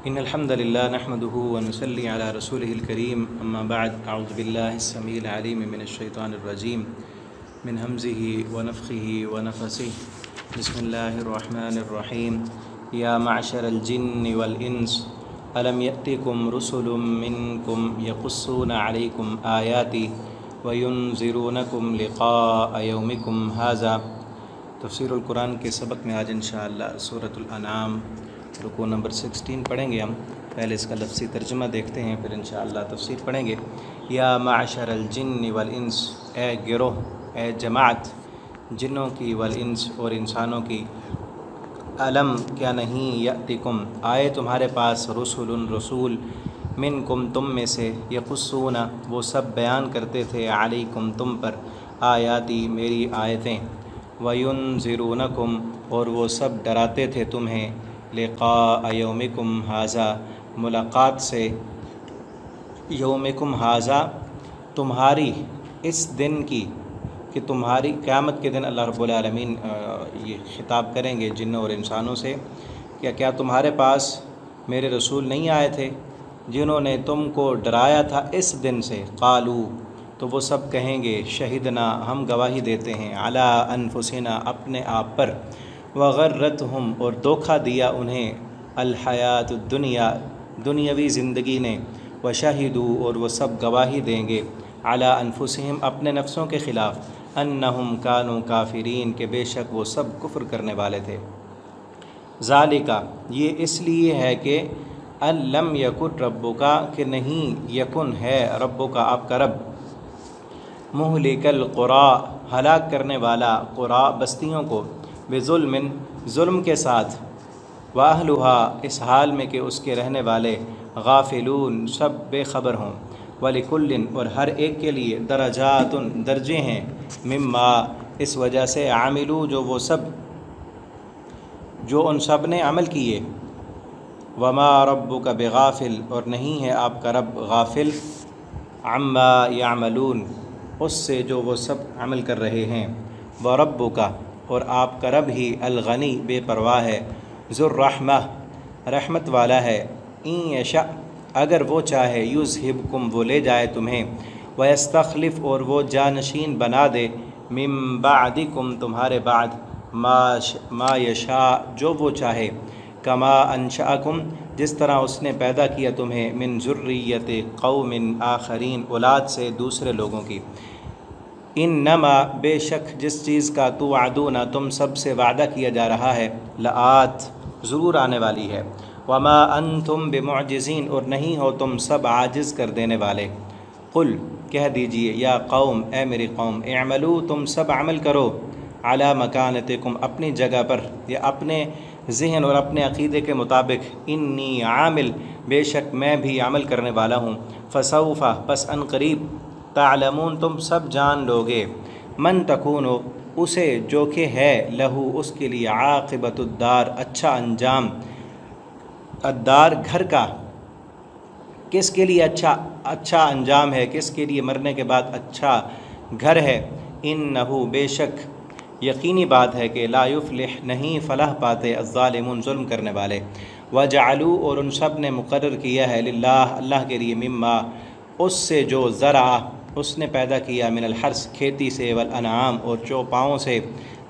इन्नल हम्दुलिल्लाह नहमदुहु व नुसल्ली अला रसूलिहिल करीम अम्मा बअद अऊज़ु बिल्लाहिस समीइल अलीम मिनश शैतानिर रजीम मिन हमज़िही व नफ़्ख़िही व नफ़सिही बिस्मिल्लाहिर रहमानिर रहीम या मअशरल जिन्नि वल इंस अलम यअतिकुम रुसुलुम मिनकुम यक़ुस्सूना अलैकुम आयाति व युनज़िरूनकुम लिक़ाअ यौमिकुम हाज़ा। तफ़सीरुल कुरान के सबक में आज इंशाअल्लाह सूरतुल अनाम रुकू नंबर 16 पढ़ेंगे। हम पहले इसका लफ्ज़ी तर्जुमा देखते हैं, फिर इंशाअल्लाह तफ़सीर पढ़ेंगे। या माशरल जिन्नि वल इंस, ए गिरोह, ए जमात जिन्नों की, वल इंस और इंसानों की। अलम क्या नहीं, यअतिकुम आए तुम्हारे पास, रुसुलुन रसूल, मिनकुम तुम में से, यक़ुस्सूना वो सब बयान करते थे, अलैकुम तुम पर, आयाती मेरी आयतें, वयुनज़िरूनकुम और वो सब डराते थे तुम्हें, लिक़ाअ यौमिकुम हाज़ा मुलाक़ात से, यौमिकुम हाज़ा तुम्हारी इस दिन की, कि तुम्हारी क़यामत के दिन अल्लाह रब्बुल आलमीन ये खिताब करेंगे जिन्नों और इंसानों से, क्या तुम्हारे पास मेरे रसूल नहीं आए थे जिन्होंने तुमको डराया था इस दिन से। क़ालू तो वो सब कहेंगे, शहीदना हम गवाही देते हैं, अला अनफुसिना अपने आप पर, वग़र्रतहुम और धोखा दिया उन्हें, अल हयातुद दुनिया दुनियावी ज़िंदगी ने, व शहीदू और वो सब गवाही देंगे, अला अनफुसिहिम अपने नफ्सों के ख़िलाफ़, अन्नहुम कानू काफिरीन के बेशक वो सब कुफ्र करने वाले थे। ज़ालिका ये इसलिए है कि अल्लम यकुन रब्बुका कि नहीं यकुन है रब्बुका आपका रब, मुहलिकल क़ुरा हलाक करने वाला, क़ुरा बस्तियों को, बेज़ुल्मिन ज़ुल्म के साथ, व अहलुहा इस हाल में कि उसके रहने वाले, गाफिलून सब बेखबर हों, वलिकुल्लिन और हर एक के लिए, दरजातुन दर्जे हैं, मिम्मा इस वजह से, आमिलू जो उन सब ने अमल किए, वमा रब्बुका बेगाफिल और नहीं है आपका रब गाफिल, अम्मा यामलून उससे जो वो सब अमल कर रहे हैं, व रब्बुका और आपका रब ही, अल-गनी बेपरवाह है, ज़ुर्रहमा रहमत वाला है, इन यशा अगर वो चाहे, युज़हिबकुम वो ले जाए तुम्हें, व यस्तखलिफ़ और वो जानशीन बना दे, मिन बादिकुम तुम्हारे बाद, मा यशा जो वो चाहे, कमा अंशाकुम जिस तरह उसने पैदा किया तुम्हें, मिन ज़ुर्रिय्यति क़ौमिन आखरीन औलाद से दूसरे लोगों की। इन्नमा बेशक जिस चीज़ का तुअदूना तुम सब से वादा किया जा रहा है, लआत ज़रूर आने वाली है, वमा अंतुम बिमुअजिज़ीन और नहीं हो तुम सब आजिज़ कर देने वाले। कुल कह दीजिए, या कौम ए मेरी कौम, इअमलू तुम सब अमल करो, अला मकानतिकुम अपनी जगह पर, या अपने ज़हन और अपने अक़ीदे के मुताबिक, इन्नी आमिल बेशक मैं भी अमल करने वाला हूँ, फ़सौफ़ा बस अन करीब, तालमून तुम सब जान लोगे, मन तकूनो उसे जो कि है, लहू उसके लिए, आक़िबतुद्दार अच्छा अंजाम, अद्दार घर का, किसके लिए अच्छा अंजाम है, किसके लिए मरने के बाद अच्छा घर है। इन्नहु बेशक यकीनी बात है कि ला युफ़्लिह नहीं फ़लाह पाते, अज़्ज़ालिमून ज़ुल्म करने वाले। वजअलू और उन सब ने मुक़र्रर किया है, लिल्लाह अल्लाह के लिए, मिम्मा उससे जो, ज़रा उसने पैदा किया, मिनल हर्स खेती से, वल अनआम और चौपाओं से,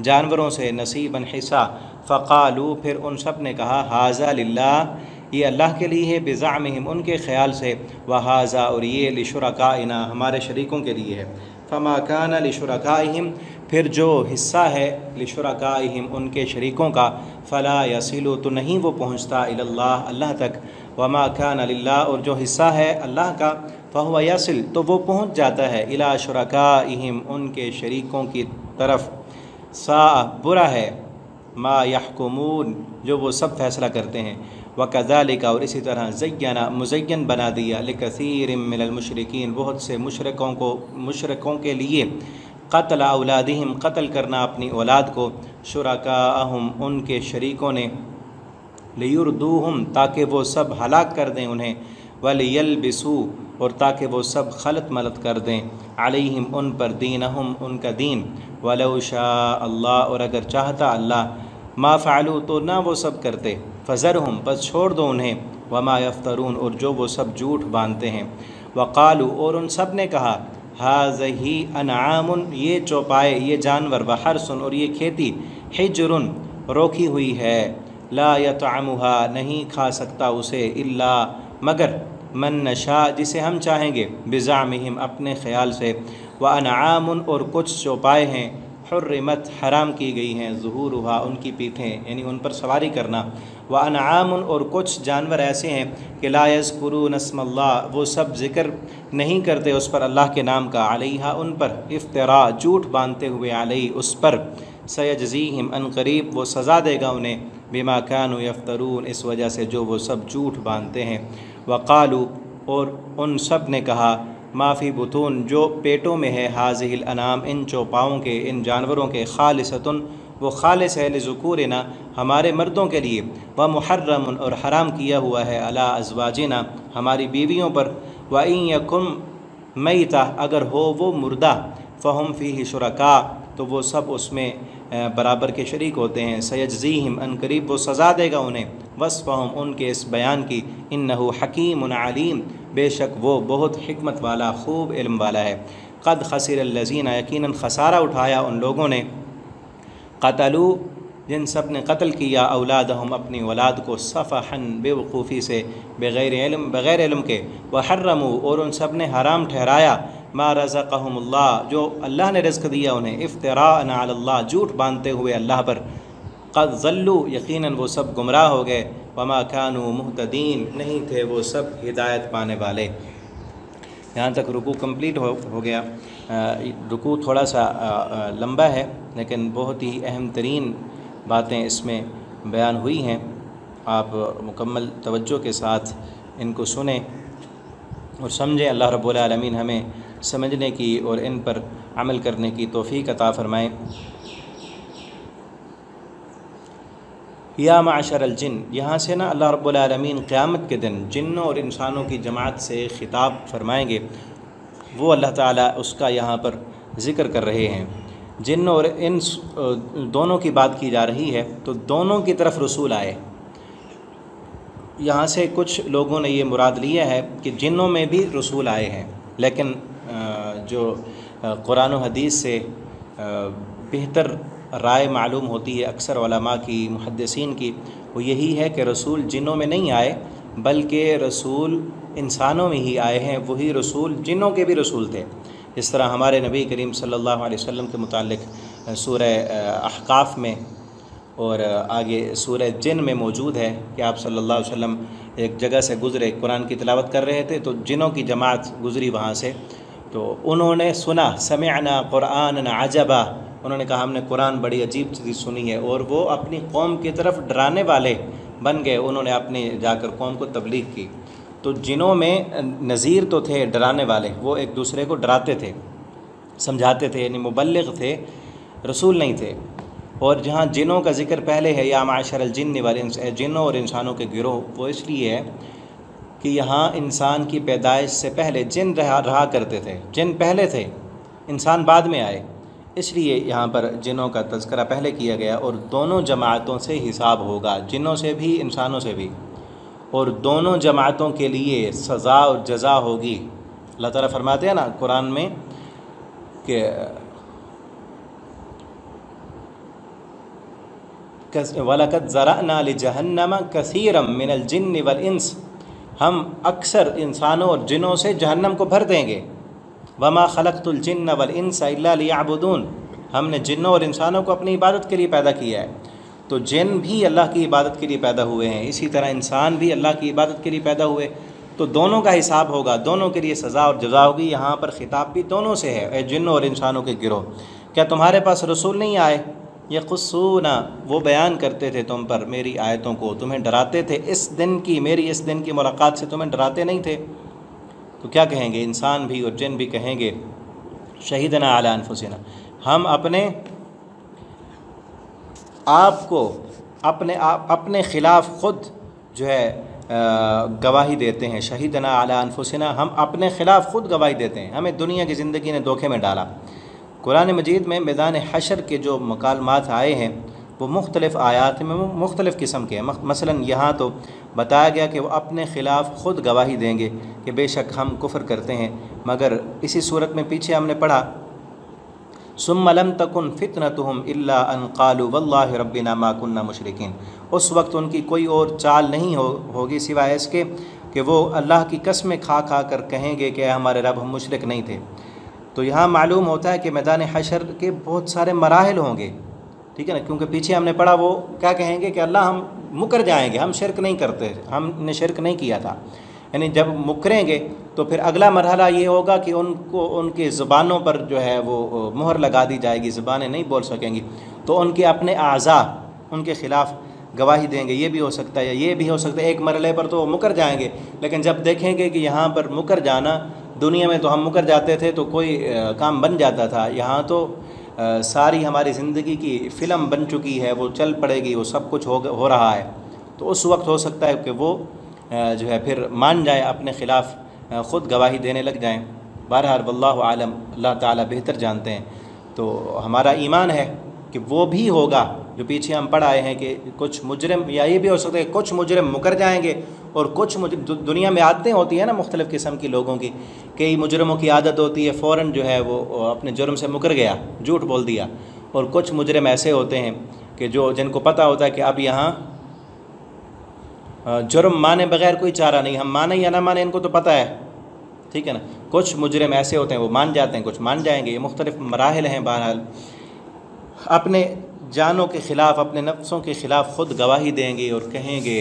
जानवरों से, नसीबन हिस्सा, फ़क़ालू फिर उन सब ने कहा, हाज़ा लिल्लाह ये अल्लाह के लिए है, बिज़अमिहिम उनके ख़याल से, व हाज़ा और ये लिशुरकाइना हमारे शरीकों के लिए है। फ़मा काना लिशुरकाइहिम फिर जो हिस्सा है, लिशुरकाइहिम उनके शरीकों का, फ़ला यसिलु तो नहीं वो पहुँचता, इलल्लाह अल्लाह तक, वमा काना लिल्लाह और जो हिस्सा है अल्लाह का, फ़हुव यसिल तो वो पहुँच जाता है, इला शुरकाइहिम उनके शरीकों की तरफ, सा बुरा है, मा यहकुमून जो वो सब फ़ैसला करते हैं। व कज़ालिका और इसी तरह, ज़य्यना मुज़य्यन बना दिया, लिकसीरिम मिनल मुशरिकीन बहुत से मुशरिकों के लिए, क़त्ल औलादिहिम क़त्ल करना अपनी औलाद को, शुरकाअहुम उनके शरीकों ने, लियुरदूहुम ताकि वो सब हलाक कर दें उन्हें, वलियल्बिसू और ताकि वो सब खलत मलत कर दें, अलैहिम उन पर, दीनहुम उनका दीन, वलौ शाअ अल्लाह और अगर चाहता अल्लाह, मा फ़अलू तो ना वो सब करते, फ़ज़रहुम बस छोड़ दो उन्हें, वमा यफ्तरून और जो वो सब झूठ बांधते हैं। वक़ालू और उन सब ने कहा हाज़ही अनआमुन ये चौपाए ये जानवर व हर्सुन और ये खेती हिजरुन रोकी हुई है ला यतअमुहा नहीं खा सकता उसे इल्ला मगर मन नशा जिसे हम चाहेंगे बिज़ामिहिम अपने ख़याल से। व अनआमुन और कुछ चौपाए हैं हुर्रिमत हराम की गई हैं ज़ुहूरुहा उनकी पीठें यानी उन पर सवारी करना। व अनआमुन और कुछ जानवर ऐसे हैं कि ला यज़कुरून अस्मल्लाह वो सब ज़िक्र नहीं करते उस पर अल्लाह के नाम का अलैहा उन पर इफ्तिरा झूठ बांधते हुए अलैहि उस पर। सयजज़ीहिम अन करीब वो सज़ा देगा उन्हें बिमा कानू यफ्तरून इस वजह से जो वो सब झूठ बांधते हैं। वक़ालू और उन सब ने कहा माफ़ी बुतून जो पेटों में है हाज़िहिल अनाम इन चौपाओं के इन जानवरों के खालिसतुन वो खालिस है लिज़ुकूरिना हमारे मर्दों के लिए। व मुहर्रमुन और हराम किया हुआ है अला अज़वाजिना हमारी बीवियों पर। व इन यकुम मैता अगर हो वो मुर्दा फ़हुम फ़ीही शुरका तो वो सब उसमें बराबर के शरीक होते हैं। सयजज़ीहिम अन करीब वो सज़ा देगा उन्हें वस्फ़हुम उनके इस बयान की इन्नहु हकीमुन अलीम बेशक वो बहुत हिकमत वाला खूब इल्म वाला है। क़द ख़सिरल्लज़ीना यकीनन ख़सारा उठाया उन लोगों ने क़तलू जिन सब ने कत्ल किया औलादहुम अपनी औलाद को सफ़हन बेवकूफ़ी से बग़ैर इल्म के। व हर्रमू और उन सब ने हराम ठहराया मा रज़क़हुमुल्लाह जो अल्लाह ने रिज़्क़ दिया उन्हें इफ्तिराअन अलल्लाह झूठ बांधते हुए अल्लाह पर। क़द ज़ल्लू यकीनन वो सब गुमराह हो गए वमा कानू मुहतदीन नहीं थे वो सब हिदायत पाने वाले। यहाँ तक रुकू कंप्लीट हो गया। रुकू थोड़ा सा लंबा है लेकिन बहुत ही अहम तरीन बातें इसमें बयान हुई हैं। आप मुकम्मल तवज्जो के साथ इनको सुने और समझें। अल्लाह रब्बुल आलमीन हमें समझने की और इन पर अमल करने की तौफ़ीक़ अता फ़रमाएँ। या माशरल जिन यहाँ से ना अल्लाह रब्बुल आलमीन क़यामत के दिन जिन्नों और इंसानों की जमात से ख़िताब फरमाएंगे। वो अल्लाह ताला उसका यहाँ पर ज़िक्र कर रहे हैं। जिन और इंस दोनों की बात की जा रही है तो दोनों की तरफ रसूल आए। यहाँ से कुछ लोगों ने ये मुराद लिया है कि जिन्नों में भी रसूल आए हैं, लेकिन जो कुरान और हदीस से बेहतर राय मालूम होती है अक्सर उलमा की मुहद्दिसीन की वो यही है कि रसूल जिन्नों में नहीं आए बल्कि रसूल इंसानों में ही आए हैं। वही रसूल जिन्नों के भी रसूल थे। इस तरह हमारे नबी करीम सल्लल्लाहु अलैहि वसल्लम के मुतालिक सूरह अहकाफ़ में और आगे सूरह जिन में मौजूद है कि आप सल्लल्लाहु अलैहि वसल्लम एक जगह से गुज़रे, कुरान की तिलावत कर रहे थे तो जिनों की जमात गुज़री वहाँ से, तो उन्होंने सुना समिअना कुरान अजबा, उन्होंने कहा हमने कुरान बड़ी अजीब चीज़ सुनी है, और वो अपनी कौम की तरफ डराने वाले बन गए। उन्होंने अपनी जाकर कौम को तबलीग की। तो जिनों में नज़ीर तो थे, डराने वाले, वो एक दूसरे को डराते थे, समझाते थे, यानी मुबल्लिग थे, रसूल नहीं थे। और जहाँ जिनों का ज़िक्र पहले है या माशरल जिन्न वल इंस, जिनों और इंसानों के गिरोह, वो इसलिए है कि यहाँ इंसान की पैदाइश से पहले जिन रहा करते थे। जिन पहले थे, इंसान बाद में आए, इसलिए यहाँ पर जिनों का तज़किरा पहले किया गया। और दोनों जमातों से हिसाब होगा, जिनों से भी इंसानों से भी, और दोनों जमातों के लिए सज़ा और जज़ा होगी। अल्लाह ताला फरमाते हैं ना कुरान में कि वलक़द ज़रअना लिजहन्नम कसीरम मिनल जिन्नि वल इंस, हम अक्सर इंसानों और जिनों से जहन्नम को भर देंगे। वमा खलक़तुल जिन्न वल इंस इल्ला लियअबुदून, हमने जिन्नों और इंसानों को अपनी इबादत के लिए पैदा किया है। तो जिन भी अल्लाह की इबादत के लिए पैदा हुए हैं, इसी तरह इंसान भी अल्लाह की इबादत के लिए पैदा हुए। तो दोनों का हिसाब होगा, दोनों के लिए सज़ा और जज़ा होगी। यहाँ पर ख़िताब भी दोनों से है, जिन्नों और इंसानों के गिरोह, क्या तुम्हारे पास रसूल नहीं आए? यक़ुस्सूना, वो बयान करते थे तुम पर मेरी आयतों को, तुम्हें डराते थे इस दिन की, मेरी इस दिन की मुलाकात से तुम्हें डराते नहीं थे। तो क्या कहेंगे? इंसान भी और जिन भी कहेंगे शहीदना अला अनफुसिना, हम अपने आप को अपने ख़िलाफ़ ख़ुद जो है गवाही देते हैं। शहीदना अला अनफुसिना, हम अपने ख़िलाफ़ ख़ुद गवाही देते हैं। हमें दुनिया की ज़िंदगी ने धोखे में डाला। कुरान मजीद में मैदान हशर के जो मकालमात आए हैं वो मुख्तलिफ़ आयात में मुख्तलिफ़ किस्म के हैं। मसलन यहाँ तो बताया गया कि वो अपने ख़िलाफ़ ख़ुद गवाही देंगे कि बेशक हम कुफ़र करते हैं, मगर इसी सूरत में पीछे हमने पढ़ा सुम्मा लम तकुन फ़ितनतुहुम इल्ला अन क़ालू वल्लाहि रब्बिना मा कुन्ना मुशरिकीन। उस वक्त उनकी कोई और चाल नहीं होगी सिवाय इसके कि वो अल्लाह की कसमें खा खा कर कहेंगे कि हमारे रब हम मुशरिक नहीं थे। तो यहाँ मालूम होता है कि मैदान हशर के बहुत सारे मराहिल होंगे, ठीक है ना, क्योंकि पीछे हमने पढ़ा वो क्या कहेंगे कि अल्लाह हम मुकर जाएंगे, हम शिरक नहीं करते, हमने शिरक नहीं किया था। यानी जब मुकरेंगे तो फिर अगला मरहला ये होगा कि उनको उनकी ज़ुबानों पर जो है वो मोहर लगा दी जाएगी, ज़ुबानें नहीं बोल सकेंगी, तो उनके अपने आज़ा उनके ख़िलाफ़ गवाही देंगे। ये भी हो सकता है, ये भी हो सकता है एक मरहले पर तो मुकर जाएंगे, लेकिन जब देखेंगे कि यहाँ पर मुकर जाना, दुनिया में तो हम मुकर जाते थे तो कोई काम बन जाता था, यहाँ तो सारी हमारी ज़िंदगी की फ़िल्म बन चुकी है, वो चल पड़ेगी, वो सब कुछ हो रहा है, तो उस वक्त हो सकता है कि वो जो है फिर मान जाए, अपने ख़िलाफ़ ख़ुद गवाही देने लग जाएं। बहरहाल वल्लाहु आलम, अल्लाह ताला बेहतर जानते हैं। तो हमारा ईमान है कि वो भी होगा जो पीछे हम पढ़ आए हैं कि कुछ मुजरिम, या ये भी हो सकता है कुछ मुजरिम मुकर जाएंगे और कुछ दुनिया में आदतें होती हैं ना मुख्तलिफ़ किस्म की लोगों की, कई मुजरिमों की आदत होती है फ़ौरन जो है वो अपने जुर्म से मुकर गया, झूठ बोल दिया, और कुछ मुजरिम ऐसे होते हैं कि जिनको पता होता है कि अब यहाँ जुर्म माने बगैर कोई चारा नहीं, हम माने या ना माने इनको तो पता है, ठीक है ना। कुछ मुजरिम ऐसे होते हैं वो मान जाते हैं, कुछ मान जाएंगे, ये मुख्तलिफ़ मराहिल हैं। बहरहाल अपने जानों के ख़िलाफ़, अपने नफ्सों के ख़िलाफ़ ख़ुद गवाही देंगे और कहेंगे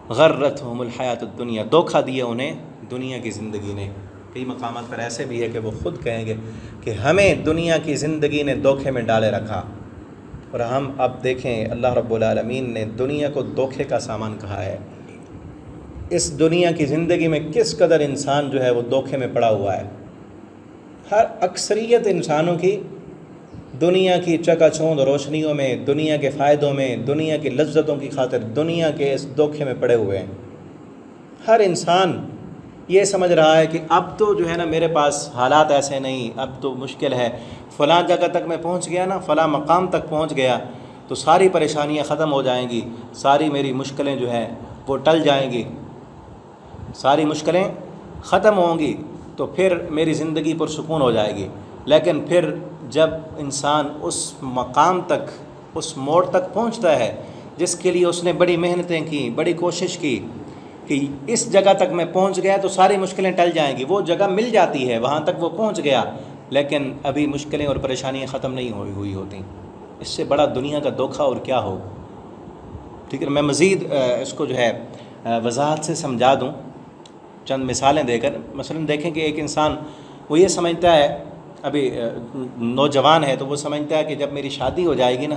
गर्रतहुमुल हयातुद दुनिया, धोखा दिया उन्हें दुनिया की ज़िंदगी ने। कई मकामात पर ऐसे भी है कि वो ख़ुद कहेंगे कि हमें दुनिया की ज़िंदगी ने धोखे में डाले रखा। और हम अब देखें, अल्लाह रब्बुल आलमीन ने दुनिया को धोखे का सामान कहा है। इस दुनिया की ज़िंदगी में किस कदर इंसान जो है वो धोखे में पड़ा हुआ है। हर अक्सरियत इंसानों की दुनिया की चकाचौंध रोशनियों में, दुनिया के फ़ायदों में, दुनिया की लज्जतों की खातिर दुनिया के इस धोखे में पड़े हुए हैं। हर इंसान ये समझ रहा है कि अब तो जो है ना मेरे पास हालात ऐसे नहीं, अब तो मुश्किल है, फ़लाँ जगह तक मैं पहुंच गया ना, फ़लाँ मकाम तक पहुंच गया तो सारी परेशानियां ख़त्म हो जाएंगी, सारी मेरी मुश्किलें जो हैं वो टल जाएंगी, सारी मुश्किलें ख़त्म होंगी तो फिर मेरी ज़िंदगी पुरसुकून हो जाएगी। लेकिन फिर जब इंसान उस मकाम तक, उस मोड़ तक पहुंचता है जिसके लिए उसने बड़ी मेहनतें की, बड़ी कोशिश की कि इस जगह तक मैं पहुंच गया तो सारी मुश्किलें टल जाएंगी, वो जगह मिल जाती है, वहाँ तक वो पहुंच गया, लेकिन अभी मुश्किलें और परेशानियाँ ख़त्म नहीं हुई होती। इससे बड़ा दुनिया का धोखा और क्या हो। ठीक है, मैं मज़ीद इसको जो है वजाहत से समझा दूँ चंद मिसालें देकर। मसलन देखें कि एक इंसान वो ये समझता है, अभी नौजवान है तो वो समझता है कि जब मेरी शादी हो जाएगी ना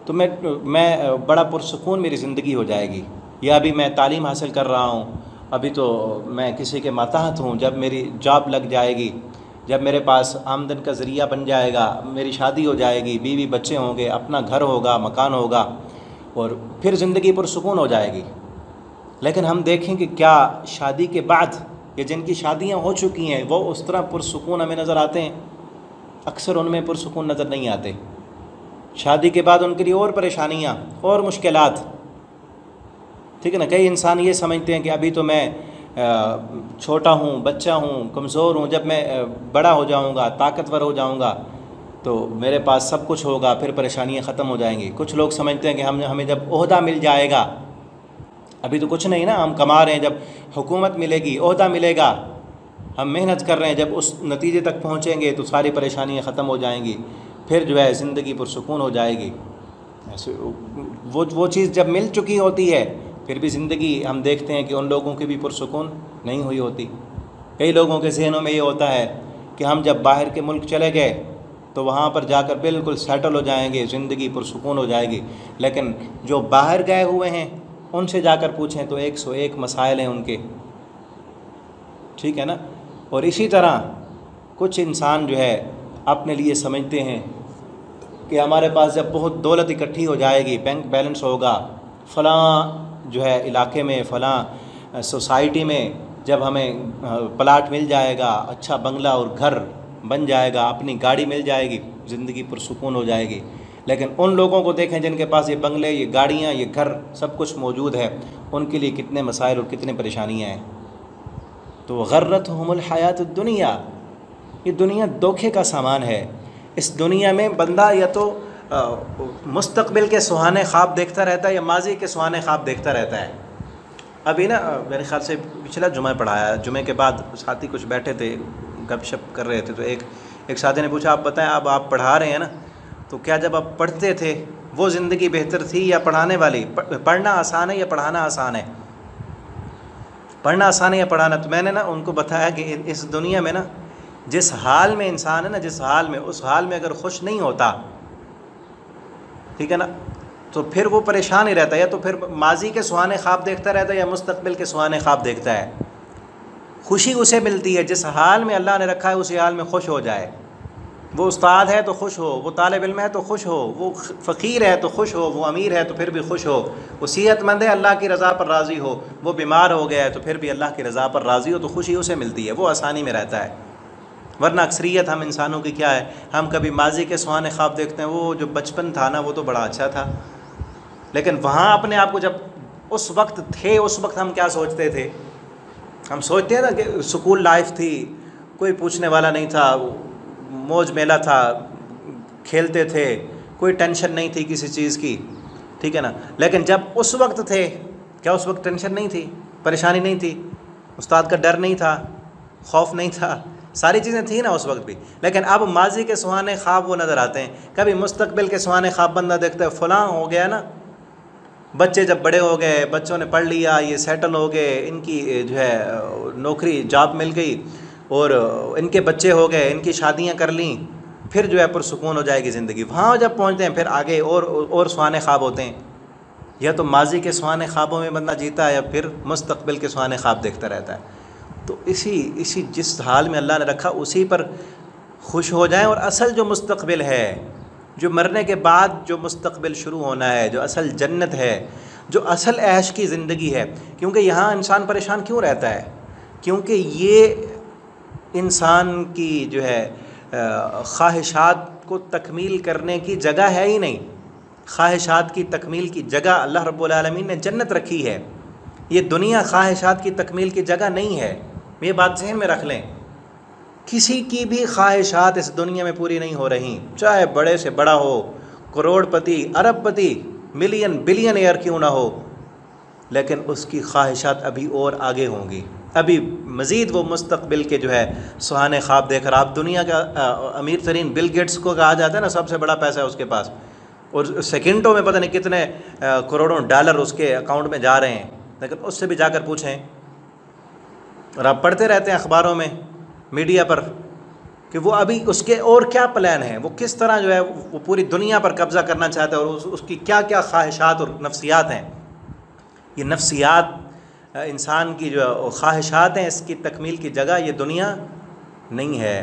तो मैं बड़ा पुरसुकून मेरी ज़िंदगी हो जाएगी, या अभी मैं तालीम हासिल कर रहा हूँ, अभी तो मैं किसी के मातहत हूँ, जब मेरी जॉब लग जाएगी, जब मेरे पास आमदन का ज़रिया बन जाएगा, मेरी शादी हो जाएगी, बीवी बच्चे होंगे, अपना घर होगा, मकान होगा और फिर ज़िंदगी पुरसुकून हो जाएगी। लेकिन हम देखें कि क्या शादी के बाद या जिनकी शादियाँ हो चुकी हैं वो उस तरह पुरसुकून हमें नज़र आते हैं? अक्सर उनमें पुरसुकून नज़र नहीं आते। शादी के बाद उनके लिए और परेशानियाँ और मुश्किलात, ठीक है ना। कई इंसान ये समझते हैं कि अभी तो मैं छोटा हूँ, बच्चा हूँ, कमज़ोर हूँ, जब मैं बड़ा हो जाऊँगा, ताकतवर हो जाऊँगा तो मेरे पास सब कुछ होगा, फिर परेशानियाँ ख़त्म हो जाएंगी। कुछ लोग समझते हैं कि हमें जब ओहदा मिल जाएगा, अभी तो कुछ नहीं ना, हम कमा रहे हैं, जब हुकूमत मिलेगी, ओहदा मिलेगा, हम मेहनत कर रहे हैं, जब उस नतीजे तक पहुँचेंगे तो सारी परेशानियाँ ख़त्म हो जाएंगी, फिर जो है ज़िंदगी पुरसुकून हो जाएगी। ऐसे वो चीज़ जब मिल चुकी होती है फिर भी ज़िंदगी हम देखते हैं कि उन लोगों की भी पुरसुकून नहीं हुई होती। कई लोगों के ज़हनों में ये होता है कि हम जब बाहर के मुल्क चले गए तो वहाँ पर जाकर बिल्कुल सेटल हो जाएंगे, ज़िंदगी पुरसुकून हो जाएगी। लेकिन जो बाहर गए हुए हैं उनसे जाकर पूछें तो 101 मसाइल हैं उनके, ठीक है ना। और इसी तरह कुछ इंसान जो है अपने लिए समझते हैं कि हमारे पास जब बहुत दौलत इकट्ठी हो जाएगी, बैंक बैलेंस होगा, फ़लाँ जो है इलाके में, फ़लाँ सोसाइटी में जब हमें प्लाट मिल जाएगा, अच्छा बंगला और घर बन जाएगा, अपनी गाड़ी मिल जाएगी, ज़िंदगी पुरसुकून हो जाएगी। लेकिन उन लोगों को देखें जिनके पास ये बंगले, ये गाड़ियाँ, ये घर, सब कुछ मौजूद है, उनके लिए कितने मसाइल और कितनी परेशानियाँ हैं। तो गर्रतहुमुल हयातुद दुनिया, ये दुनिया धोखे का सामान है। इस दुनिया में बंदा या तो मुस्तकबिल के सुहाने ख्वाब देखता रहता है या माजी के सुहाने ख्वाब देखता रहता है। अभी ना मेरे ख्याल से पिछला जुमा पढ़ाया, जुमे के बाद साथी कुछ बैठे थे, गपशप कर रहे थे, तो एक साथी ने पूछा, आप बताएं, अब आप पढ़ा रहे हैं ना, तो क्या जब आप पढ़ते थे वो ज़िंदगी बेहतर थी या पढ़ाने वाली? पढ़ना आसान है या पढ़ाना आसान है? पढ़ना आसान है या पढ़ाना? तो मैंने ना उनको बताया कि इस दुनिया में ना जिस हाल में इंसान है ना, जिस हाल में, उस हाल में अगर खुश नहीं होता, ठीक है ना, तो फिर वो परेशान ही रहता है, या तो फिर माजी के सुहाने ख्वाब देखता रहता है या मुस्तकबिल के सुहाने ख्वाब देखता है। खुशी उसे मिलती है जिस हाल में अल्लाह ने रखा है, उसी हाल में खुश हो जाए। वो उस्ताद है तो खुश हो, वो तालिब इल्म है तो खुश हो, वो फ़कीर है तो खुश हो, वो अमीर है तो फिर भी खुश हो, वो सेहतमंद है अल्लाह की रज़ा पर राज़ी हो, वो बीमार हो गया है तो फिर भी अल्लाह की रज़ा पर राज़ी हो, तो खुशी उसे मिलती है, वो आसानी में रहता है। वरना अक्सरियत हम इंसानों की क्या है, हम कभी माजी के सुहाने ख्वाब देखते हैं, वो जो बचपन था ना वो तो बड़ा अच्छा था, लेकिन वहाँ अपने आप को जब उस वक्त थे, उस वक्त हम क्या सोचते थे? हम सोचते हैं ना कि स्कूल लाइफ थी, कोई पूछने वाला नहीं था, मौज मेला था, खेलते थे, कोई टेंशन नहीं थी किसी चीज़ की, ठीक है ना। लेकिन जब उस वक्त थे, क्या उस वक्त टेंशन नहीं थी, परेशानी नहीं थी, उस्ताद का डर नहीं था, खौफ नहीं था, सारी चीज़ें थी ना उस वक्त भी। लेकिन अब माजी के सुहाने ख्वाब वो नज़र आते हैं। कभी मुस्तकबिल के सुहाने ख्वाब बंदा देखता है, फ़लाँ हो गया ना, बच्चे जब बड़े हो गए, बच्चों ने पढ़ लिया, ये सेटल हो गए, इनकी जो है नौकरी जॉब मिल गई और इनके बच्चे हो गए, इनकी शादियां कर लीं, फिर जो है पुरसुकून हो जाएगी ज़िंदगी। वहाँ जब पहुँचते हैं फिर आगे और सुहाने ख्वाब होते हैं। या तो माजी के सुहाने ख्वाबों में बंदा जीता है या फिर मुस्तकबिल के सुहाने ख्वाब देखता रहता है। तो इसी जिस हाल में अल्लाह ने रखा उसी पर खुश हो जाएं। और असल जो मुस्तकबिल है, जो मरने के बाद जो मुस्तकबिल शुरू होना है, जो असल जन्नत है, जो असल ऐश की ज़िंदगी है, क्योंकि यहाँ इंसान परेशान क्यों रहता है? क्योंकि ये इंसान की जो है ख्वाहिशात को तकमील करने की जगह है ही नहीं। ख्वाहिशात की तकमील की जगह अल्लाह रब्बुल आलमीन ने जन्नत रखी है। ये दुनिया ख्वाहिशात की तकमील की जगह नहीं है, ये बात ज़हन में रख लें। किसी की भी ख्वाहिशात इस दुनिया में पूरी नहीं हो रही, चाहे बड़े से बड़ा हो, करोड़पति, अरबपति, मिलियन बिलियनियर क्यों ना हो, लेकिन उसकी ख्वाहिशात अभी और आगे होंगी। अभी मज़ीद वो मुस्तकबिल के जो है सुहाने ख्वाब देखकर, आप दुनिया का अमीर तरीन बिल गेट्स को कहा जाता है ना, सबसे बड़ा पैसा है उसके पास, और सेकंडों में पता नहीं कितने करोड़ों डॉलर उसके अकाउंट में जा रहे हैं, लेकिन उससे भी जाकर पूछें। और आप पढ़ते रहते हैं अखबारों में, मीडिया पर, कि वो अभी उसके और क्या प्लान है, वो किस तरह जो है वो पूरी दुनिया पर कब्ज़ा करना चाहता है, और उसकी क्या क्या ख्वाहिशात और नफ्सियात हैं। ये नफ्सियात इंसान की जो ख्वाहिशात हैं, इसकी तकमील की जगह ये दुनिया नहीं है।